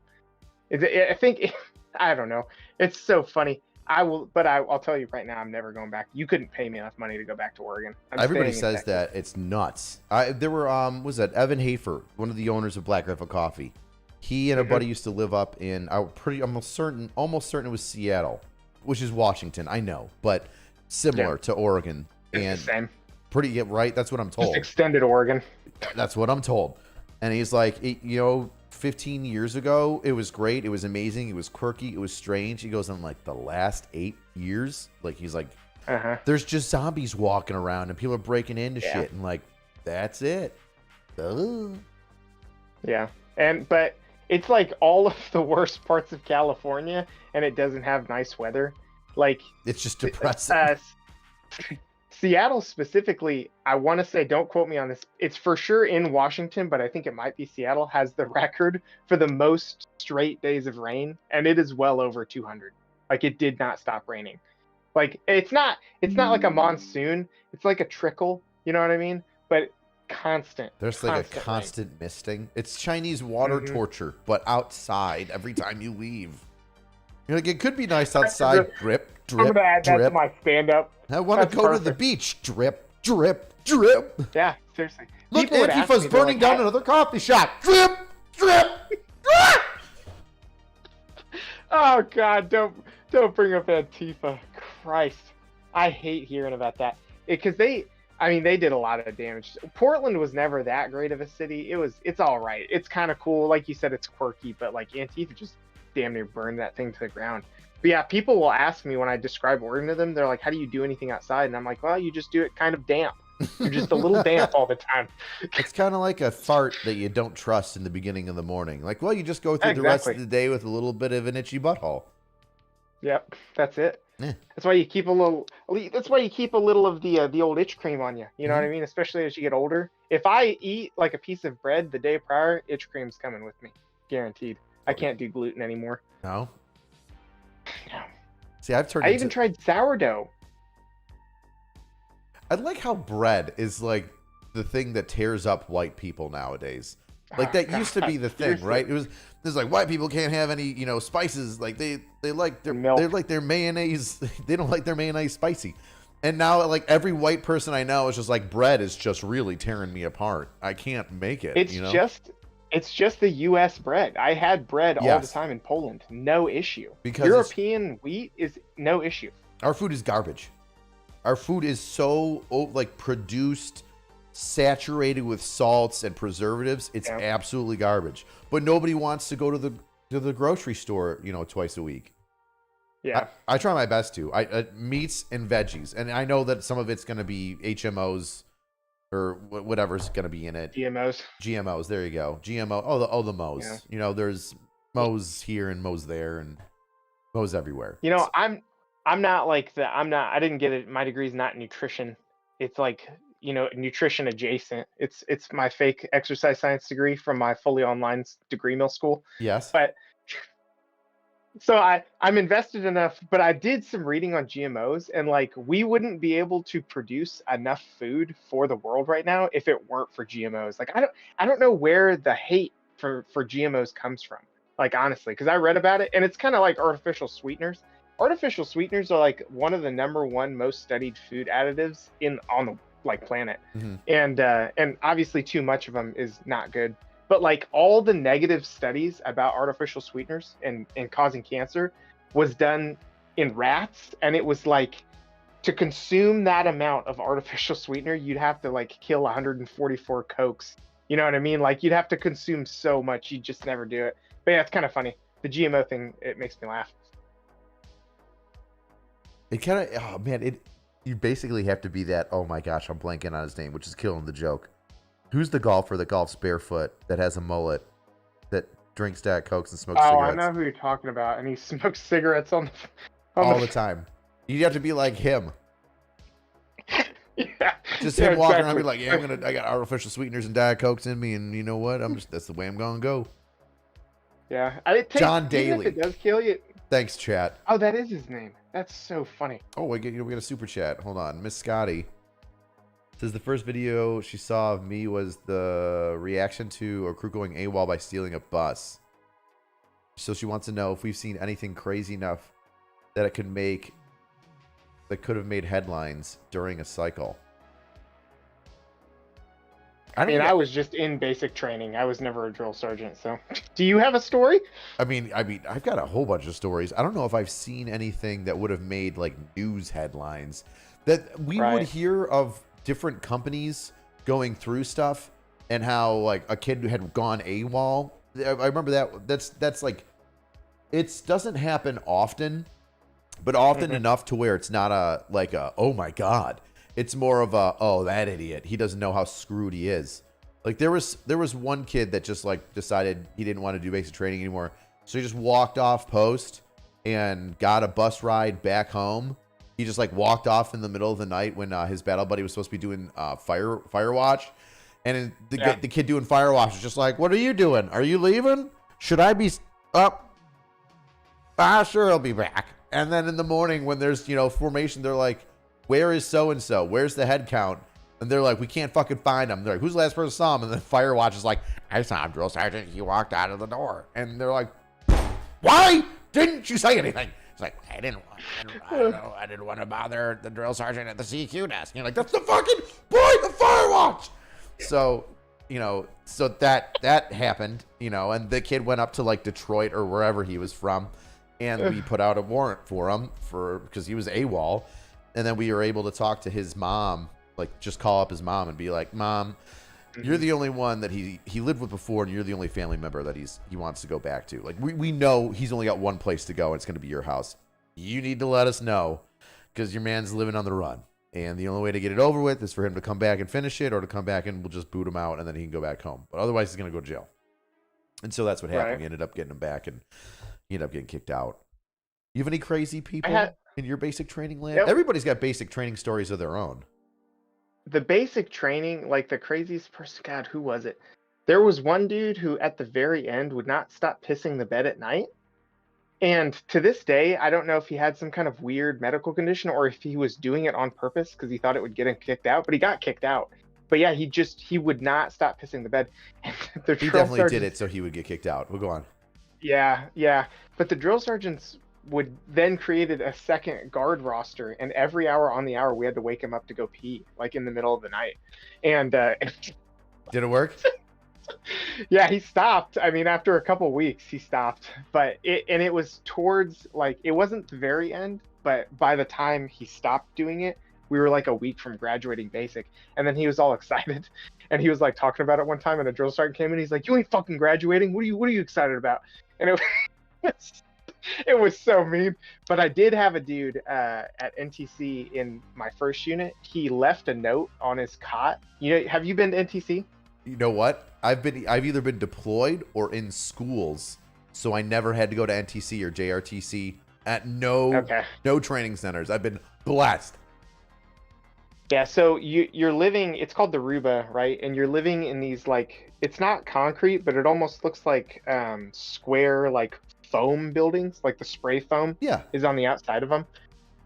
I think I don't know. It's so funny. I'll tell you right now, I'm never going back. You couldn't pay me enough money to go back to Oregon. Everybody says that it's nuts. There were was that Evan Hafer, one of the owners of Black Rifle Coffee. He and a buddy used to live up in. Almost certain it was Seattle, which is Washington. I know, but similar to Oregon. It's the same. Pretty right. That's what I'm told. Just extended Oregon. That's what I'm told. And he's like, 15 years ago, it was great. It was amazing. It was quirky. It was strange. He goes, in like the last 8 years, like he's like, there's just zombies walking around and people are breaking into shit, and like, that's it. Yeah, but it's like all of the worst parts of California, and it doesn't have nice weather. Like it's just depressing. Seattle specifically, I want to say, don't quote me on this, it's for sure in Washington, but I think it might be Seattle, has the record for the most straight days of rain, and it is well over 200. Like, it did not stop raining. Like, it's not like a monsoon, it's like a trickle, you know what I mean? But constant. There's like a constant rain. Misting. It's Chinese water torture, but outside every time you leave. You're like, it could be nice outside. Drip, drip, I'm gonna add that to my stand-up. I want to go to the beach. Drip, drip, drip. Yeah, seriously. Look, Antifa's burning down another coffee shop. Drip, drip, drip. Oh God, don't bring up Antifa. Christ, I hate hearing about that. Because they did a lot of damage. Portland was never that great of a city. It's all right. It's kind of cool. Like you said, it's quirky, but like Antifa just damn near burned that thing to the ground. But yeah, people will ask me when I describe Oregon to them, they're like, how do you do anything outside? And I'm like, well, you just do it kind of damp. You're just a little damp all the time. It's kind of like a fart that you don't trust in the beginning of the morning. Like, well, you just go through the rest of the day with a little bit of an itchy butthole. Yep, that's it. Yeah. That's why you keep a little of the old itch cream on you. You know what I mean? Especially as you get older. If I eat like a piece of bread the day prior, itch cream's coming with me, guaranteed. I can't do gluten anymore. No. No. See, I've turned. I even tried sourdough. I like how bread is like the thing that tears up white people nowadays. Like that used to be the thing, Seriously. right? It was like white people can't have any, spices. Like they like their Milk. they like their mayonnaise. They don't like their mayonnaise spicy. And now like every white person I know is just like bread is just really tearing me apart. I can't make it. It's just the U.S. bread. I had bread all the Yes. time in Poland, no issue. Because European wheat is no issue. our food is garbage. Our food is so like produced, saturated with salts and preservatives. It's absolutely garbage. But nobody wants to go to the grocery store, twice a week. Yeah. I try my best to. Meats and veggies, and I know that some of it's going to be HMOs or whatever's going to be in it. GMOs. There you go. GMO. Oh, the Mo's. Yeah. There's Mo's here and Mo's there and Mo's everywhere. I'm not like the. I didn't get it. My degree is not nutrition. It's like nutrition adjacent. It's my fake exercise science degree from my fully online degree mill school. Yes. But so I'm invested enough, but I did some reading on GMOs, and like we wouldn't be able to produce enough food for the world right now if it weren't for GMOs. Like I don't know where the hate for GMOs comes from. Like honestly, because I read about it, and it's kind of like artificial sweeteners. Artificial sweeteners are like one of the #1 most studied food additives on the planet, and obviously too much of them is not good. But like all the negative studies about artificial sweeteners and causing cancer was done in rats, and it was like to consume that amount of artificial sweetener, you'd have to like kill 144 Cokes. You know what I mean? Like you'd have to consume so much, you'd just never do it. But yeah, it's kind of funny. The GMO thing, it makes me laugh. It kind of, oh man, you basically have to be that, oh my gosh, I'm blanking on his name, which is killing the joke. Who's the golfer that golfs barefoot, that has a mullet, that drinks Diet Cokes and smokes cigarettes? I know who you're talking about, and he smokes cigarettes all the time. You have to be like him. Yeah. Just him walking around, be like, yeah, I got artificial sweeteners and Diet Cokes in me, and you know what? That's the way I'm gonna go. Yeah. John Daly. If it does kill you. Thanks, chat. Oh, that is his name. That's so funny. Oh, we got a super chat. Hold on. Miss Scotty says the first video she saw of me was the reaction to a crew going AWOL by stealing a bus. So she wants to know if we've seen anything crazy enough that could have made headlines during a cycle. I was just in basic training. I was never a drill sergeant. So, do you have a story? I mean, I've got a whole bunch of stories. I don't know if I've seen anything that would have made like news headlines. That we would hear of different companies going through stuff and how like a kid had gone AWOL. I remember that. That's like, it doesn't happen often, but often enough to where it's not a oh my god. It's more of a, oh, that idiot, he doesn't know how screwed he is. Like there was one kid that just like decided he didn't want to do basic training anymore, so he just walked off post and got a bus ride back home. He just like walked off in the middle of the night when his battle buddy was supposed to be doing fire watch, and the kid doing fire watch was just like, what are you doing? Are you leaving? Should I be up? Sure, I'll be back. And then in the morning when there's formation, they're like, where is so-and-so? Where's the head count? And they're like, we can't fucking find him. They're like, who's the last person saw him? And then Firewatch is like, I saw him, drill sergeant. He walked out of the door. And they're like, why didn't you say anything? It's like, I didn't want to bother the drill sergeant at the CQ desk. And you're like, that's the fucking point of Firewatch. So, so that happened, and the kid went up to like Detroit or wherever he was from. And we put out a warrant for him because he was AWOL. And then we were able to talk to his mom, like just call up his mom and be like, Mom, you're the only one that he lived with before, and you're the only family member that he wants to go back to. Like we know he's only got one place to go, and it's going to be your house. You need to let us know because your man's living on the run. And the only way to get it over with is for him to come back and finish it, or to come back and we'll just boot him out and then he can go back home. But otherwise he's going to go to jail. And so that's what happened. We ended up getting him back and he ended up getting kicked out. You have any crazy people in your basic training land? Yep. Everybody's got basic training stories of their own. The basic training, like the craziest person, God, who was it? There was one dude who at the very end would not stop pissing the bed at night. And to this day, I don't know if he had some kind of weird medical condition or if he was doing it on purpose because he thought it would get him kicked out, but he got kicked out. But yeah, he would not stop pissing the bed. And the He drill definitely did sergeants, it so he would get kicked out. We'll go on. yeah, yeah. But the drill sergeants would then created a second guard roster, and every hour on the hour we had to wake him up to go pee, like in the middle of the night. And Did it work? yeah, he stopped. I mean, after a couple weeks, he stopped. But it was towards, like, it wasn't the very end, but by the time he stopped doing it, we were like a week from graduating basic. And then he was all excited, and he was like talking about it one time, and a drill sergeant came in. He's like, "You ain't fucking graduating. What are you excited about?" And it was so mean. But I did have a dude at NTC in my first unit. He left a note on his cot. You know, have you been to NTC? You know what? I've either been deployed or in schools, so I never had to go to NTC or JRTC at no training centers. I've been blessed. Yeah, so you're living, it's called the Ruba, right? And you're living in these, like, it's not concrete, but it almost looks like square, like, foam buildings, like the spray foam is on the outside of them.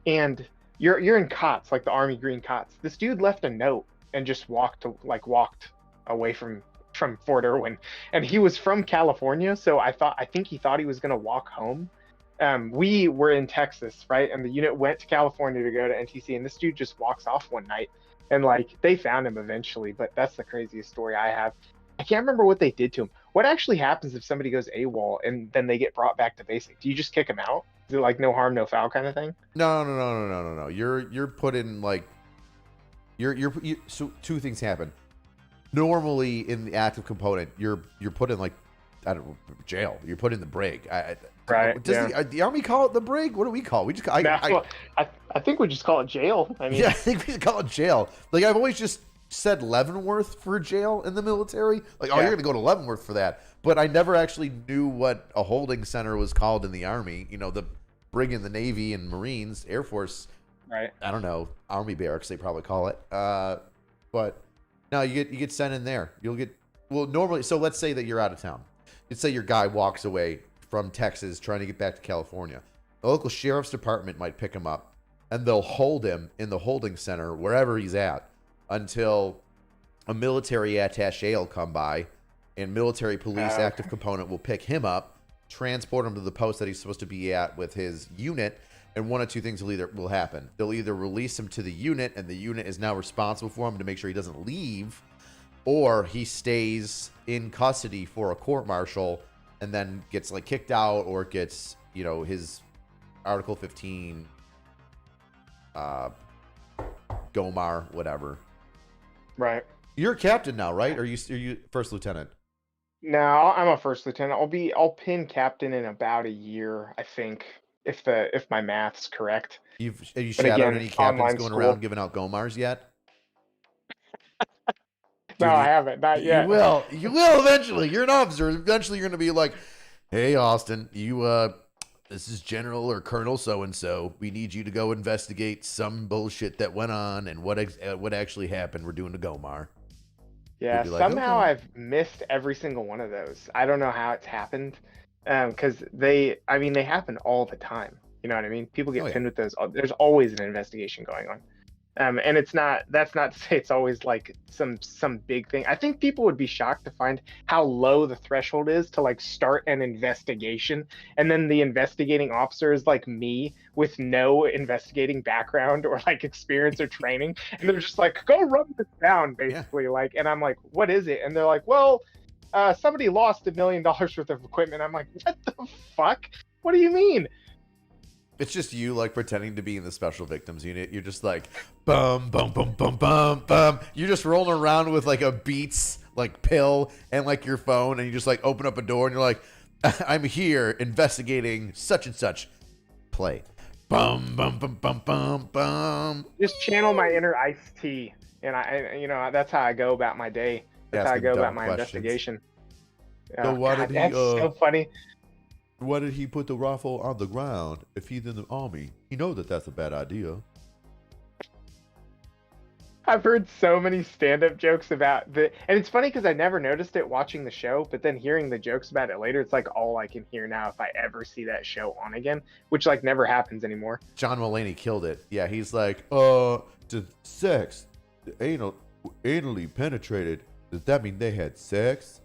And you're in cots, like the army green cots. This dude left a note and just walked away from Fort Irwin. And he was from California, so I think he thought he was gonna walk home. We were in Texas, right? And the unit went to California to go to NTC, and this dude just walks off one night. And like they found him eventually, but that's the craziest story I have. I can't remember what they did to him. What actually happens if somebody goes AWOL and then they get brought back to basic? Do you just kick them out? Is it like no harm, no foul kind of thing? No. You're put in like so two things happen. Normally in the active component, you're put in like, I don't know, jail. You're put in the brig. Right. Does the Army call it the brig? What do we call it? We just I think we just call it jail. I mean, yeah, I think we just call it jail. Like I've always just said Leavenworth for jail in the military. Like, oh, you're gonna go to Leavenworth for that. But I never actually knew what a holding center was called in the Army. You know, the brig in the Navy and Marines, Air Force. Right. I don't know, Army barracks they probably call it. But no, you get sent in there. You'll get normally. So let's say that you're out of town. Let's say your guy walks away from Texas trying to get back to California. The local sheriff's department might pick him up, and they'll hold him in the holding center wherever he's at until a military attaché will come by, and military police active component will pick him up, transport him to the post that he's supposed to be at with his unit, and one of two things will happen. They'll either release him to the unit, and the unit is now responsible for him to make sure he doesn't leave, or he stays in custody for a court-martial and then gets like kicked out or gets, you know, his Article 15 Gomar, whatever. Right. You're a captain now, right? Or are you first lieutenant? No, I'm a first lieutenant. I'll pin captain in about a year, I think, if my math's correct. Have you shadowed any captains going school. around giving out Gomars yet? No, I haven't. Not yet. You will. You will eventually. You're an officer. Eventually, you're going to be like, "Hey, Austin, this is General or Colonel so-and-so. We need you to go investigate some bullshit that went on and what actually happened. We're doing a Gomar." Yeah, like, somehow okay. I've missed every single one of those. I don't know how it's happened, because they happen all the time. You know what I mean? People get pinned with those. There's always an investigation going on. And that's not to say it's always like some big thing. I think people would be shocked to find how low the threshold is to like start an investigation, and then the investigating officer is like me with no investigating background or like experience or training, and they're just like, go run this down, basically. Like, and I'm like, what is it? And they're like, well, somebody lost $1 million worth of equipment. I'm like, what the fuck? What do you mean? It's just you like pretending to be in the special victims unit. You're just like bum bum bum bum bum bum. You're just rolling around with like a Beats like pill and like your phone, and you just like open up a door and you're like, I'm here investigating such and such. Play. Bum bum bum bum bum bum. Just channel my inner Ice-T, and I that's how I go about my day. That's how I go about my investigation. So why did that's so funny. Why did he put the rifle on the ground if he's in the army? He knows that that's a bad idea. I've heard so many stand-up jokes about and it's funny because I never noticed it watching the show, but then hearing the jokes about it later, it's like all I can hear now if I ever see that show on again, which like never happens anymore. John Mulaney killed it. Yeah, he's like, to sex, anally penetrated. Does that mean they had sex,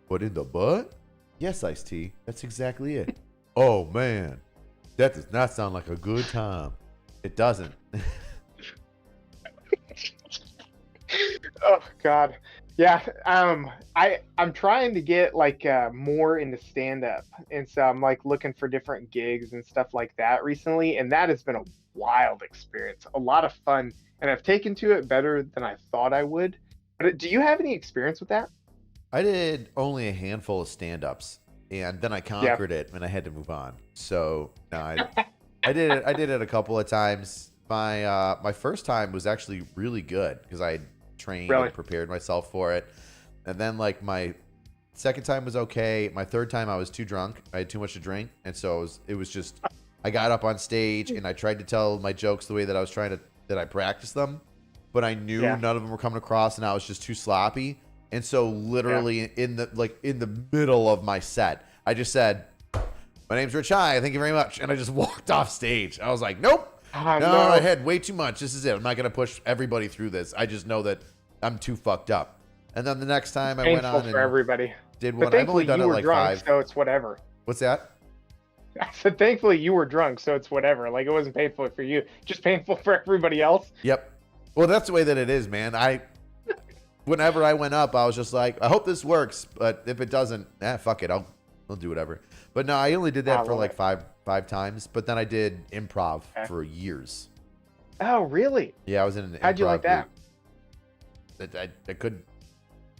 but in the butt? Yes, Ice-T. That's exactly it. Oh man, that does not sound like a good time. It doesn't. Oh God, yeah. I'm trying to get like more into stand up, and so I'm like looking for different gigs and stuff like that recently, and that has been a wild experience, a lot of fun, and I've taken to it better than I thought I would. But do you have any experience with that? I did only a handful of stand-ups, and then I conquered it, and I had to move on. So no, I did it. I did it a couple of times. My first time was actually really good because I had trained and prepared myself for it, and then like my second time was okay. My third time I was too drunk. I had too much to drink, and so it was just I got up on stage and I tried to tell my jokes the way that I practiced them, but I knew none of them were coming across, and I was just too sloppy. And so literally in the middle of my set, I just said, "My name's Rich High. Thank you very much," and I just walked off stage. I was like, "Nope." No, I had way too much. This is it. I'm not going to push everybody through this. I just know that I'm too fucked up. And then the next time I went on and everybody did one. But I've only done it like drunk, 5. So it's whatever. What's that? I said, thankfully you were drunk, so it's whatever. Like, it wasn't painful for you, just painful for everybody else. Yep. Well, that's the way that it is, man. Whenever I went up, I was just like, I hope this works. But if it doesn't, fuck it. I'll do whatever. But no, I only did that for like five times. But then I did improv for years. Oh, really? Yeah, I was in an improv How'd you like that? I couldn't.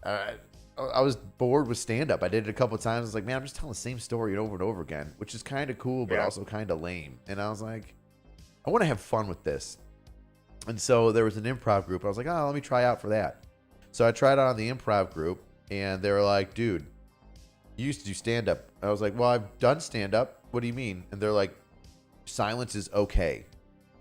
I was bored with stand-up. I did it a couple of times. I was like, man, I'm just telling the same story over and over again, which is kind of cool, but also kind of lame. And I was like, I want to have fun with this. And so there was an improv group. I was like, oh, let me try out for that. So I tried out on the improv group, and they were like, dude, you used to do stand-up. I was like, well, I've done stand-up. What do you mean? And they're like, silence is okay.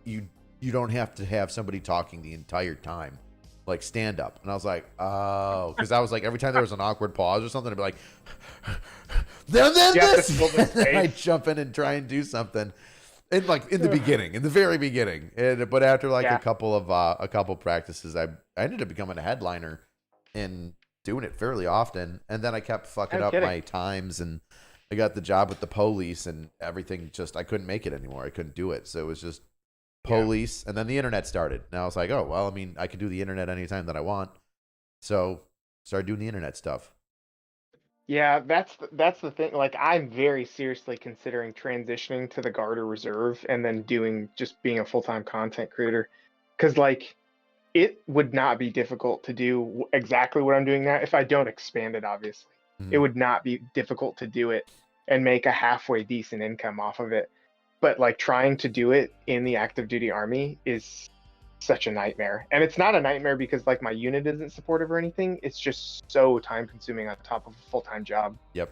You don't have to have somebody talking the entire time. Like stand up. And I was like, oh, because I was like, every time there was an awkward pause or something, I'd be like, then this. And I jump in and try and do something. And like in the beginning, in the very beginning. But after like a couple practices, I ended up becoming a headliner and doing it fairly often. And then I kept fucking up my times, and I got the job with the police, and everything I couldn't make it anymore. I couldn't do it. So it was just police, and then the internet started. Now it's like, oh well, I mean, I can do the internet anytime that I want, so started doing the internet stuff. Yeah, that's the thing. Like, I'm very seriously considering transitioning to the Guard or Reserve, and then being a full-time content creator, because like it would not be difficult to do exactly what I'm doing now if I don't expand it. Obviously, it would not be difficult to do it and make a halfway decent income off of it. But like trying to do it in the active duty army is such a nightmare. And it's not a nightmare because like my unit isn't supportive or anything. It's just so time consuming on top of a full-time job. Yep.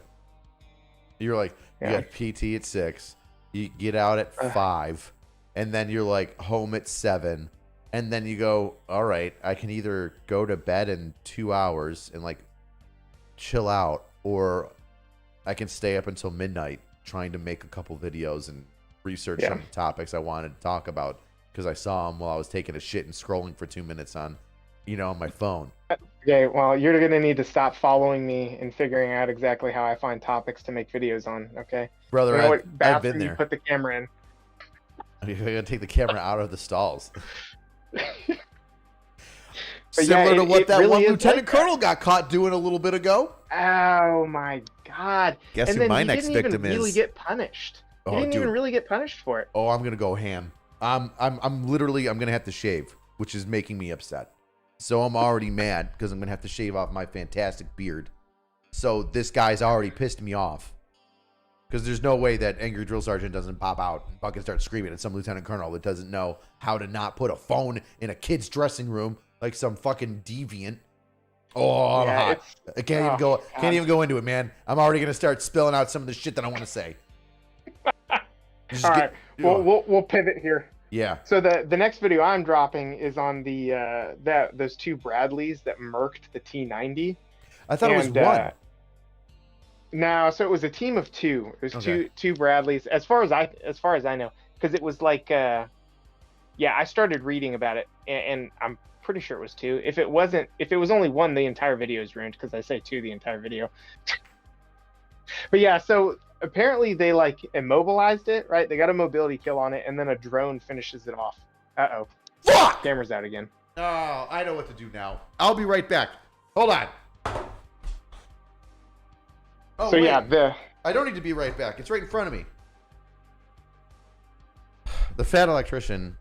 You're like, you got PT at 6, you get out at 5, and then you're like home at 7. And then you go, all right, I can either go to bed in 2 hours and like chill out, or I can stay up until midnight trying to make a couple videos and research some topics I wanted to talk about because I saw them while I was taking a shit and scrolling for 2 minutes on my phone. Okay, well, you're going to need to stop following me and figuring out exactly how I find topics to make videos on, okay? Brother, I've been there. Put the camera in. I'm going to take the camera out of the stalls. But Similar to what that really one lieutenant colonel got caught doing a little bit ago. Oh my God! Guess who my next victim is? Really get punished. He didn't even really get punished for it. Oh, I'm gonna go ham. I'm gonna have to shave, which is making me upset. So I'm already mad because I'm gonna have to shave off my fantastic beard. So this guy's already pissed me off. Because there's no way that angry drill sergeant doesn't pop out and fucking start screaming at some lieutenant colonel that doesn't know how to not put a phone in a kid's dressing room like some fucking deviant. Oh, I'm hot. I can't even go into it, man. I'm already gonna start spilling out some of the shit that I want to say. All right, we'll pivot here. Yeah. So the next video I'm dropping is on the those two Bradleys that murked the T90. I thought it was And one. now, so it was a team of two. It was Okay. two Bradleys, as far as I know, because it was like yeah, I started reading about it, and I'm pretty sure it was two. If it was only one, the entire video is ruined because I say two the entire video. But yeah, so apparently they like immobilized it, right? They got a mobility kill on it, and then a drone finishes it off. Uh-oh. Fuck! Camera's out again. Oh, I know what to do now. I'll be right back. Hold on. Oh, So wait. yeah, I don't need to be right back. It's right in front of me. The fat electrician.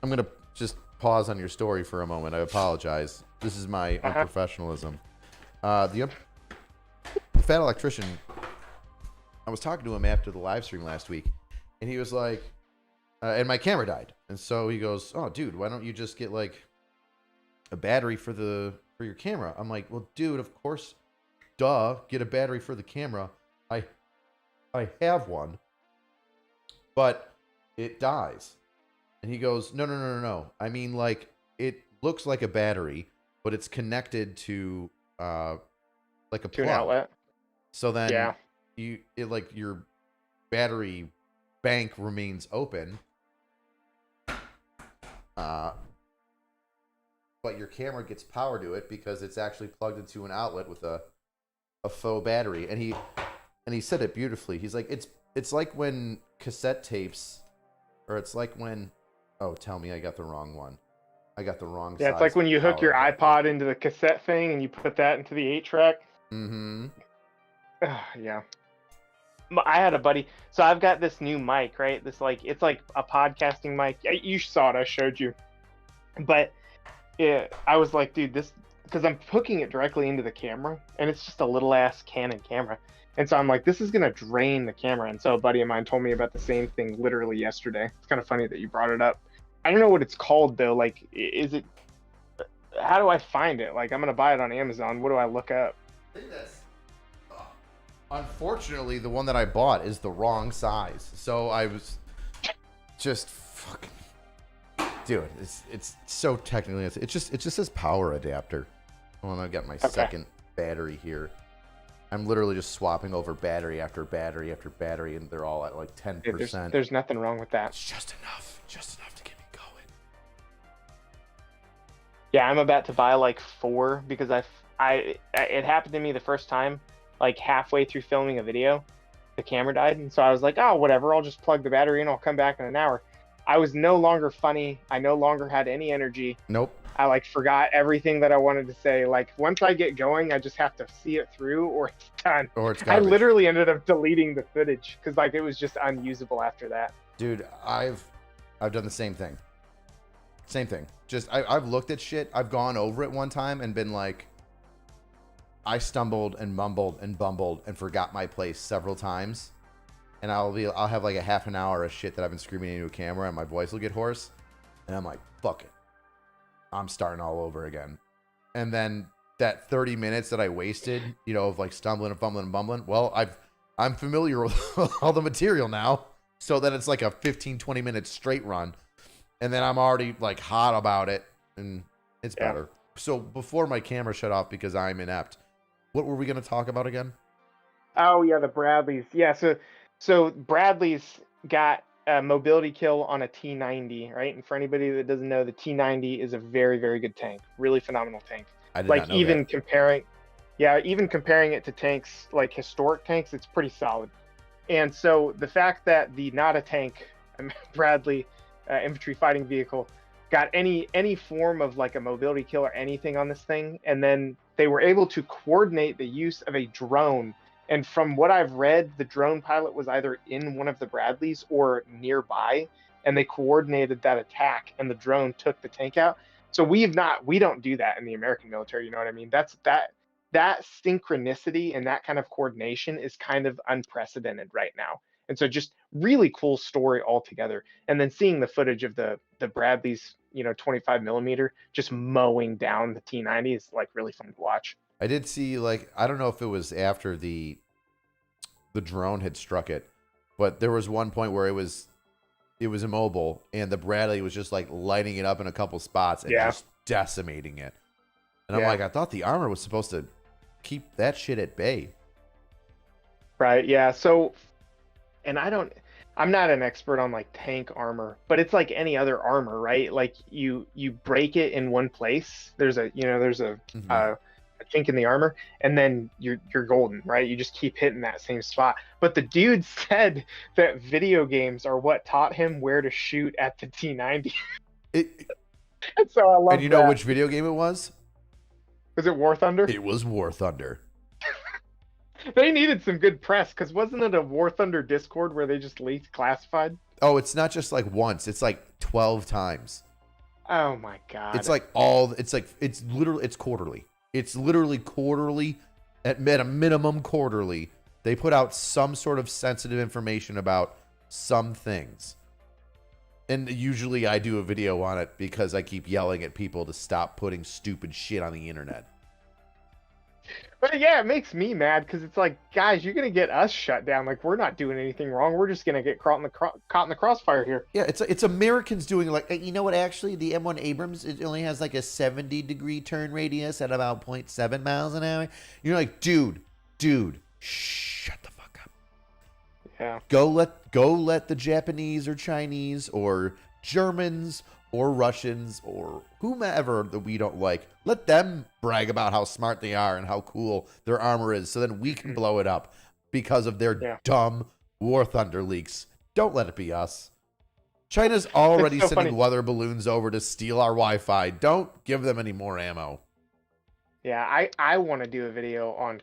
I'm going to just pause on your story for a moment. I apologize. This is my unprofessionalism. The fat electrician, I was talking to him after the live stream last week, and he was like, and my camera died. And so he goes, oh, dude, why don't you just get like a battery for your camera? I'm like, well, dude, of course, duh, get a battery for the camera. I have one, but it dies. And he goes, no. I mean, like, it looks like a battery, but it's connected to like a plug. to an outlet. So then Yeah. like your battery bank remains open. But your camera gets power to it because it's actually plugged into an outlet with a faux battery. And he said it beautifully. He's like, it's like when cassette tapes, or it's like when, oh, tell me I got the wrong one. I got the wrong Yeah, size it's like when you hook your power button. iPod into the cassette thing and you put that into the 8-track. Mm-hmm. Yeah. I had a buddy. So I've got this new mic, right? This like it's like a podcasting mic. You saw it. I showed you. But I was like, dude, this, because I'm hooking it directly into the camera, and it's just a little ass Canon camera. And so I'm like, this is gonna drain the camera. And so a buddy of mine told me about the same thing literally yesterday. It's kind of funny that you brought it up. I don't know what it's called though. Like, is it? How do I find it? Like, I'm gonna buy it on Amazon. What do I look up? I think that's. Unfortunately, the one that I bought is the wrong size. So I was just fucking. Dude, it's so technically it just says power adapter. Well, I've got my second battery here. I'm literally just swapping over battery after battery after battery, and they're all at like 10%. There's nothing wrong with that. It's just enough to get me going. Yeah, I'm about to buy like 4 because it happened to me the first time, like halfway through filming a video, the camera died, and so I was like, oh, whatever, I'll just plug the battery in, I'll come back in an hour. I was no longer funny. I no longer had any energy. Nope. I like forgot everything that I wanted to say. Like, once I get going, I just have to see it through or it's done. Or it's I garbage. literally ended up deleting the footage because like it was just unusable after that. Dude, I've done the same thing. Same thing. Just I've looked at shit. I've gone over it one time and been like, I stumbled and mumbled and bumbled and forgot my place several times. And I'll have like a half an hour of shit that I've been screaming into a camera and my voice will get hoarse. And I'm like, fuck it. I'm starting all over again. And then that 30 minutes that I wasted, you know, of like stumbling and fumbling and bumbling, well, I'm familiar with all the material now. So then it's like a 15, 20 minute straight run. And then I'm already like hot about it and it's better. So before my camera shut off because I'm inept, what were we going to talk about again? Oh yeah, the Bradleys. Yeah, so Bradley's got a mobility kill on a T90, right? And for anybody that doesn't know, the T90 is a very, very good tank. Really phenomenal tank. I did Like not know even that. comparing it to tanks, like historic tanks, it's pretty solid. And so the fact that the not a tank Bradley infantry fighting vehicle got any form of like a mobility kill or anything on this thing, and then they were able to coordinate the use of a drone. And from what I've read, the drone pilot was either in one of the Bradleys or nearby, and they coordinated that attack, and the drone took the tank out. So we don't do that in the American military. You know what I mean? That synchronicity and that kind of coordination is kind of unprecedented right now. And so just really cool story altogether. And then seeing the footage of the Bradley's, 25 millimeter just mowing down the T90 is like really fun to watch. I did see, like, I don't know if it was after the drone had struck it, but there was one point where it was it was immobile, and the Bradley was just like lighting it up in a couple spots and just decimating it. And I'm like, I thought the armor was supposed to keep that shit at bay. Right. Yeah. So, and I'm not an expert on like tank armor, but it's like any other armor, right? Like you break it in one place. There's a chink in the armor, and then you're golden, right? You just keep hitting that same spot. But the dude said that video games are what taught him where to shoot at the T90. So I love. And you know which video game it was? Was it War Thunder? It was War Thunder. They needed some good press, because wasn't it a War Thunder Discord where they just leaked classified? Oh, it's not just like once. It's like 12 times. Oh my God. It's quarterly. It's literally quarterly, at a minimum quarterly. They put out some sort of sensitive information about some things. And usually I do a video on it because I keep yelling at people to stop putting stupid shit on the internet. But yeah, it makes me mad, because it's like, guys, you're going to get us shut down. Like, we're not doing anything wrong. We're just going to get caught in the crossfire here. Yeah, it's Americans doing like, you know what, actually, the M1 Abrams, it only has like a 70-degree turn radius at about 0.7 miles an hour. You're like, dude, shut the fuck up. Yeah. Go let the Japanese or Chinese or Germans or Russians or whomever that we don't like, let them brag about how smart they are and how cool their armor is, so then we can blow it up because of their dumb War Thunder leaks. Don't let it be us. China's already sending weather balloons over to steal our Wi-Fi. Don't give them any more ammo. Yeah, I want to do a video on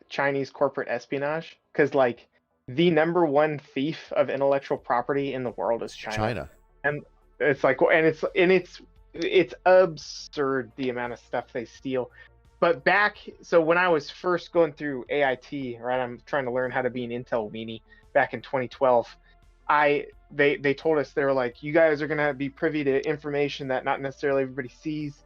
Chinese corporate espionage, because like the number one thief of intellectual property in the world is China. And it's like, it's absurd the amount of stuff they steal. But so when I was first going through AIT, right, I'm trying to learn how to be an Intel weenie back in 2012. They told us, they were like, you guys are gonna be privy to information that not necessarily everybody sees.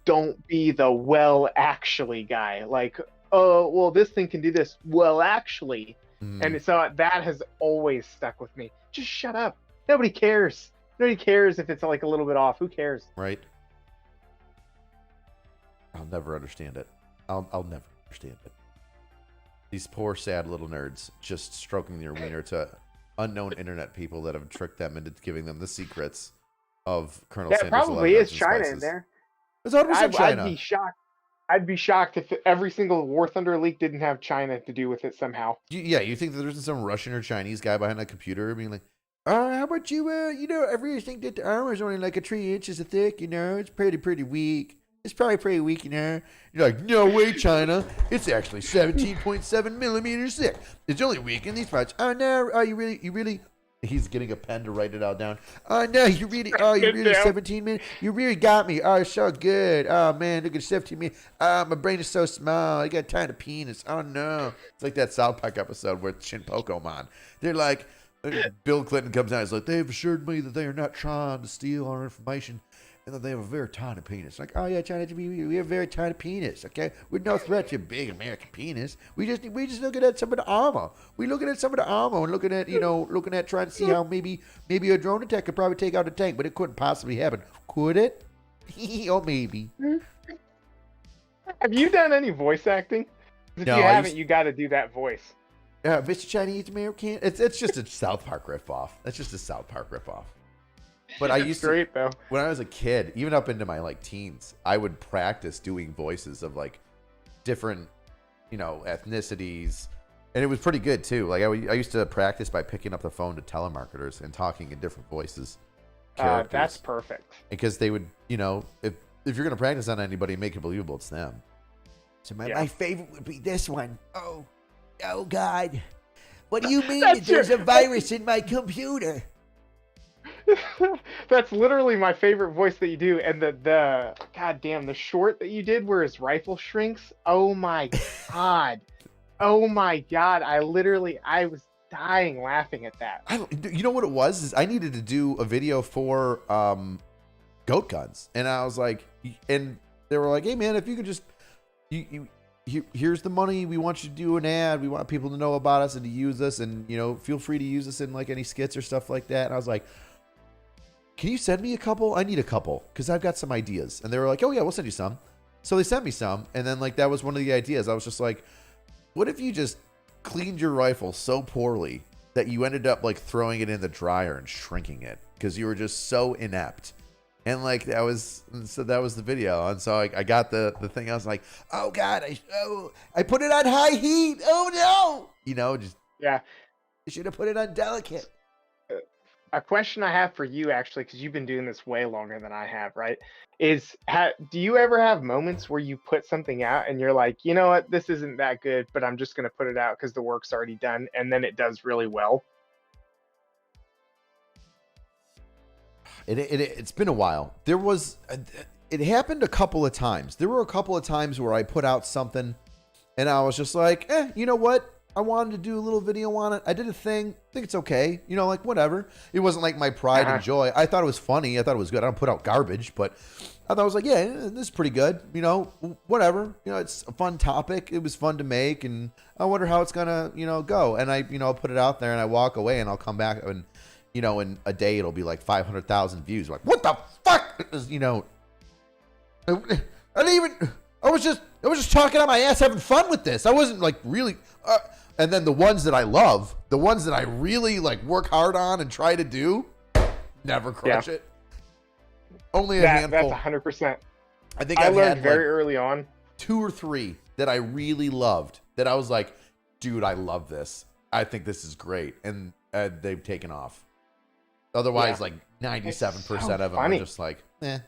Don't be the actually guy. Like, oh, well, this thing can do this. Well, actually. And so that has always stuck with me. Just shut up. Nobody cares. Nobody cares if it's like a little bit off. Who cares? Right. I'll never understand it. I'll never understand it. These poor, sad little nerds just stroking their wiener to unknown internet people that have tricked them into giving them the secrets of Colonel Sanders. Yeah, probably is China in there. It's 100% China. I'd be shocked. I'd be shocked if every single War Thunder leak didn't have China to do with it somehow. You think that there's some Russian or Chinese guy behind a computer being like, how about you, everything that the armor is only like 3 inches thick, it's pretty weak. It's probably pretty weak, You're like, no way, China. It's actually 17.7 millimeters thick. It's only weak in these parts. Oh, no. Oh, you really? He's getting a pen to write it all down. Oh, no, you really 17 minutes. You really got me. Oh, so good. Oh, man, look at 17 minutes. My brain is so small. I got a tiny penis. Oh, no. It's like that South Park episode with Shin Pokemon. They're like, Bill Clinton comes out and is like, they've assured me that they are not trying to steal our information and that they have a very tiny penis. Like, oh yeah, China, we have a very tiny penis, okay? We're no threat to your big American penis. We just looking at some of the armor. We looking at some of the armor and looking at trying to see how maybe a drone attack could probably take out a tank, but it couldn't possibly happen. Could it? Or maybe. Have you done any voice acting? If you haven't, you got to do that voice. Mr. Chinese American. It's just a South Park ripoff. That's just a South Park ripoff. But I used to, though. When I was a kid, even up into my teens, I would practice doing voices of different, ethnicities, and it was pretty good too. Like I used to practice by picking up the phone to telemarketers and talking in different voices. That's perfect. Because they would, if you're gonna practice on anybody, make it believable, it's them. So my favorite would be this one. Oh God! What do you mean that there's a virus in my computer? That's literally my favorite voice that you do, and the goddamn the short that you did where his rifle shrinks. Oh my God! Oh my God! I was dying laughing at that. You know what it was? Is I needed to do a video for goat guns, and I was like, and they were like, hey man, if you could just here's the money. We want you to do an ad. We want people to know about us and to use us, and feel free to use us in any skits or stuff like that. And I was like, can you send me a couple? I need a couple because I've got some ideas. And they were like, oh yeah, we'll send you some. So they sent me some. And then like, that was one of the ideas. I was just like, what if you just cleaned your rifle so poorly that you ended up like throwing it in the dryer and shrinking it because you were just so inept? And like, that was the video. And so I got the thing. I was like, oh God, I put it on high heat. Oh no. You know, just, Yeah. you should have put it on delicate. A question I have for you, actually, because you've been doing this way longer than I have, right? Is do you ever have moments where you put something out and you're like, you know what, this isn't that good, but I'm just going to put it out because the work's already done, and then it does really well? It's been a while. It happened a couple of times. There were a couple of times where I put out something and I was just like, you know what? I wanted to do a little video on it. I did a thing. I think it's okay. You know, like whatever. It wasn't like my pride and joy. I thought it was funny. I thought it was good. I don't put out garbage, but I thought it was like, yeah, this is pretty good. You know, whatever. You know, it's a fun topic. It was fun to make, and I wonder how it's gonna, go. And I'll put it out there, and I walk away, and I'll come back, and in a day it'll be like 500,000 views. Like, what the fuck? I didn't even. I was just talking on my ass, having fun with this. I wasn't like really. And then the ones that I love, the ones that I really like work hard on and try to do, never crush it. Only a handful. That's 100%. I think I learned very early on 2 or 3 that I really loved. That I was like, dude, I love this. I think this is great, and they've taken off. Otherwise, like 97% of them are just like, eh.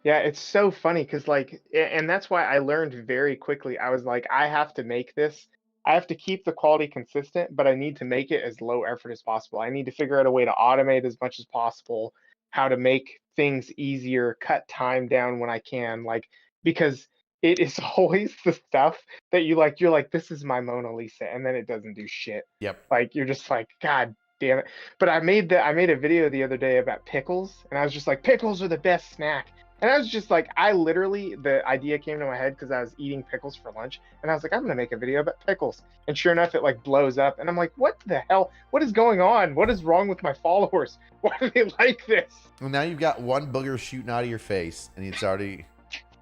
Yeah, it's so funny because like, and that's why I learned very quickly. I was like, I have to make this. I have to keep the quality consistent, but I need to make it as low effort as possible. I need to figure out a way to automate as much as possible, how to make things easier, cut time down when I can, like, because it is always the stuff that you're like, this is my Mona Lisa, and then it doesn't do shit. Yep. Like, you're just like, God damn it. But I made a video the other day about pickles, and I was just like, pickles are the best snack. And I was just like, the idea came to my head because I was eating pickles for lunch. And I was like, I'm going to make a video about pickles. And sure enough, it like blows up. And I'm like, what the hell? What is going on? What is wrong with my followers? Why do they like this? Well, now you've got one booger shooting out of your face. And it's already,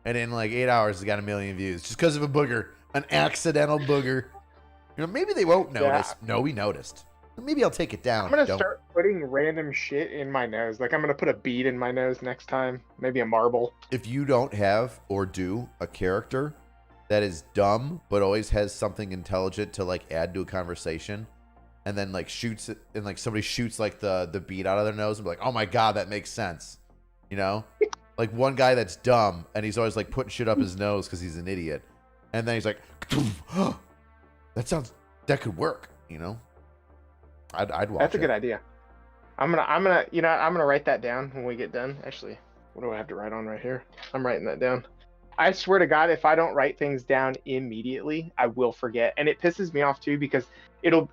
and in like 8 hours, it's got 1 million views. Just because of a booger. An accidental booger. Maybe they won't notice. Yeah. No, we noticed. Maybe I'll take it down. I'm going to start putting random shit in my nose. Like, I'm going to put a bead in my nose next time. Maybe a marble. If you don't have or do a character that is dumb, but always has something intelligent to, like, add to a conversation, and then, like, shoots it, and, like, somebody shoots, like, the bead out of their nose, and be like, oh, my God, that makes sense. You know? Like, one guy that's dumb, and he's always, like, putting shit up his nose because he's an idiot. And then he's like, that could work, you know? I'd watch. That's a good idea. I'm gonna write that down when we get done. Actually, what do I have to write on right here? I'm writing that down. I swear to God, if I don't write things down immediately, I will forget, and it pisses me off too because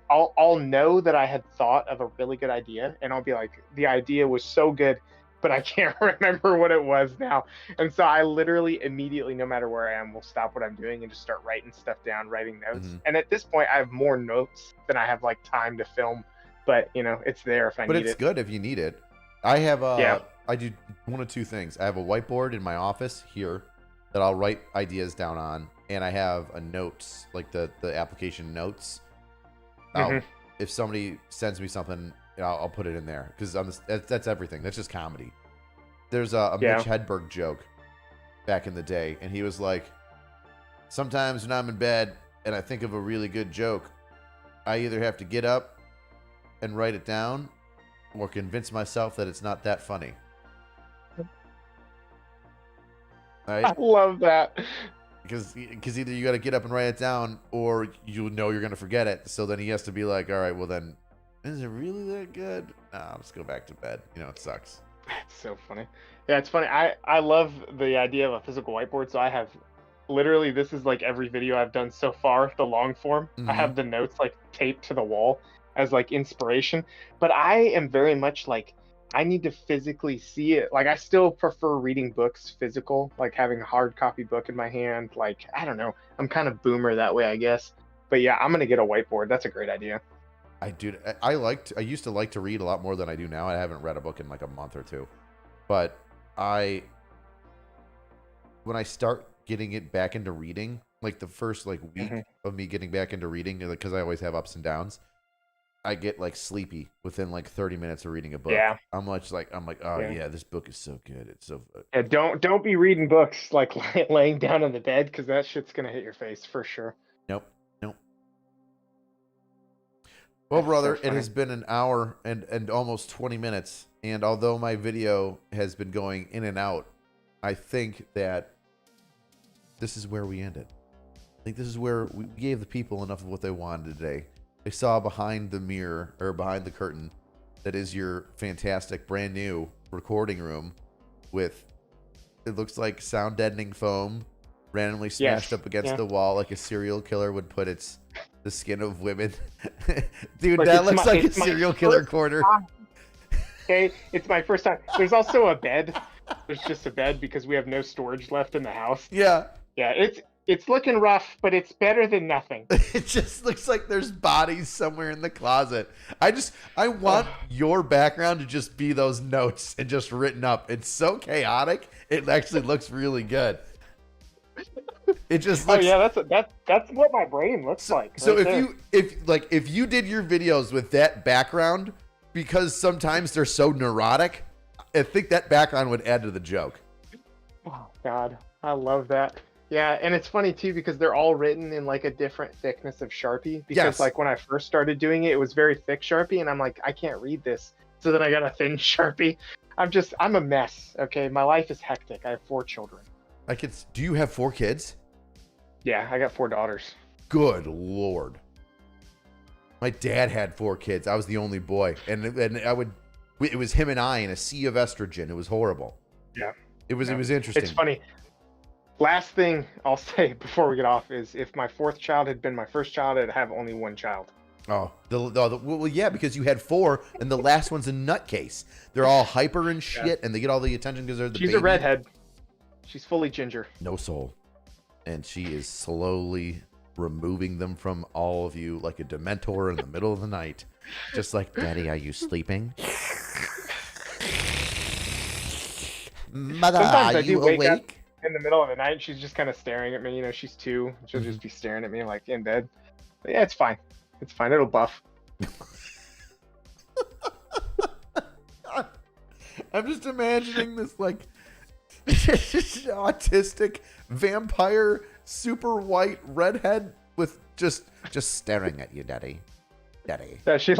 I'll know that I had thought of a really good idea, and I'll be like, the idea was so good, but I can't remember what it was now. And so I literally immediately, no matter where I am, will stop what I'm doing and just start writing stuff down, writing notes. Mm-hmm. And at this point, I have more notes than I have like time to film. But it's there if I need it. But it's good if you need it. I have I do one of 2 things. I have a whiteboard in my office here that I'll write ideas down on, and I have a notes, like the application notes. Mm-hmm. If somebody sends me something, I'll put it in there because that's everything. That's just comedy. There's a Mitch Hedberg joke back in the day, and he was like, sometimes when I'm in bed and I think of a really good joke, I either have to get up and write it down or convince myself that it's not that funny. Right? I love that. Because either you got to get up and write it down or you're going to forget it. So then he has to be like, all right, well then, is it really that good? Nah, I'll just go back to bed. It sucks. It's so funny. Yeah, it's funny. I love the idea of a physical whiteboard. So I have literally, this is like every video I've done so far, the long form. Mm-hmm. I have the notes like taped to the wall as like inspiration. But I am very much like, I need to physically see it. Like, I still prefer reading books physical, like having a hard copy book in my hand. Like, I don't know. I'm kind of boomer that way, I guess. But yeah, I'm going to get a whiteboard. That's a great idea. I used to like to read a lot more than I do now. I haven't read a book in like a month or two. But when I start getting it back into reading, like the first like week of me getting back into reading, because I always have ups and downs, I get like sleepy within like 30 minutes of reading a book. Yeah. I'm like, oh yeah, this book is so good. It's so Yeah, don't be reading books like laying down on the bed, because that shit's gonna hit your face for sure. Nope. Well, brother, it has been an hour and almost 20 minutes, and although my video has been going in and out, I think that this is where we ended. I think this is where we gave the people enough of what they wanted today. They saw behind the mirror, or behind the curtain, that is your fantastic brand new recording room with, it looks like sound deadening foam randomly smashed up against the wall like a serial killer would put the skin of women. Dude, like, that looks like a serial killer corner. Okay, it's my first time. There's also a bed. There's just a bed because we have no storage left in the house. Yeah. Yeah, it's looking rough, but it's better than nothing. It just looks like there's bodies somewhere in the closet. I want your background to just be those notes and just written up. It's so chaotic. It actually looks really good. It just looks... Oh yeah, that's what my brain looks like. So if you did your videos with that background, because sometimes they're so neurotic, I think that background would add to the joke. Oh God, I love that. Yeah, and it's funny too because they're all written in like a different thickness of Sharpie. Because like when I first started doing it, it was very thick Sharpie, and I'm like, I can't read this. So then I got a thin Sharpie. I'm a mess. Okay, my life is hectic. I have 4 children. Do you have 4 kids? Yeah, I got 4 daughters. Good Lord. My dad had 4 kids. I was the only boy, and it was him and I in a sea of estrogen. It was horrible. Yeah, it was interesting. It's funny. Last thing I'll say before we get off is, if my 4th child had been my first child, I'd have only 1 child. Oh, well, yeah, because you had 4, and the last one's a nutcase. They're all hyper and shit, and they get all the attention because they're the baby. She's a redhead. She's fully ginger. No soul. And she is slowly removing them from all of you like a Dementor in the middle of the night. Just like, Daddy, are you sleeping? Mother, sometimes are you awake? Wake up in the middle of the night, she's just kind of staring at me. You know, she's 2. She'll just be staring at me like in bed. But yeah, it's fine. It's fine. It'll buff. I'm just imagining this like autistic vampire, super white redhead with just staring at you, Daddy. Yeah, she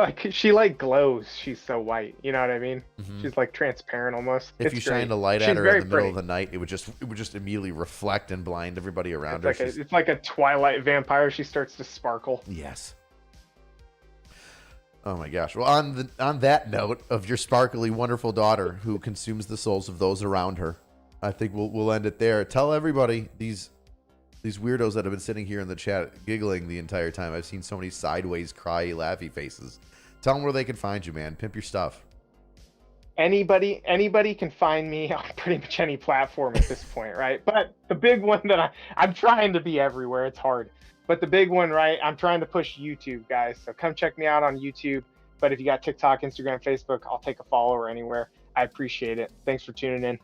glows. She's so white. You know what I mean? She's like transparent almost. If you shined a light at her in the middle of the night, it would just immediately reflect and blind everybody around her. It's like a Twilight vampire. She starts to sparkle. Yes. Oh my gosh. Well, on that note of your sparkly, wonderful daughter who consumes the souls of those around her, I think we'll end it there. Tell everybody, these weirdos that have been sitting here in the chat giggling the entire time. I've seen so many sideways, cry, laughy faces. Tell them where they can find you, man. Pimp your stuff. Anybody can find me on pretty much any platform at this point, right? But the big one that I'm trying to be everywhere. It's hard. But the big one, right? I'm trying to push YouTube, guys. So come check me out on YouTube. But if you got TikTok, Instagram, Facebook, I'll take a follower anywhere. I appreciate it. Thanks for tuning in.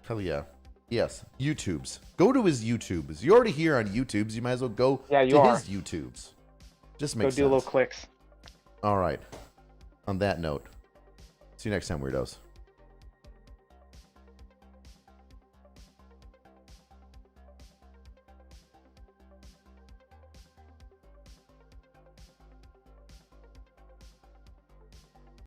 Hell yeah. Yes. YouTubes. Go to his YouTubes. You're already here on YouTubes. You might as well go to his YouTubes. Just makes sense. Go do little clicks. All right. On that note, see you next time, weirdos.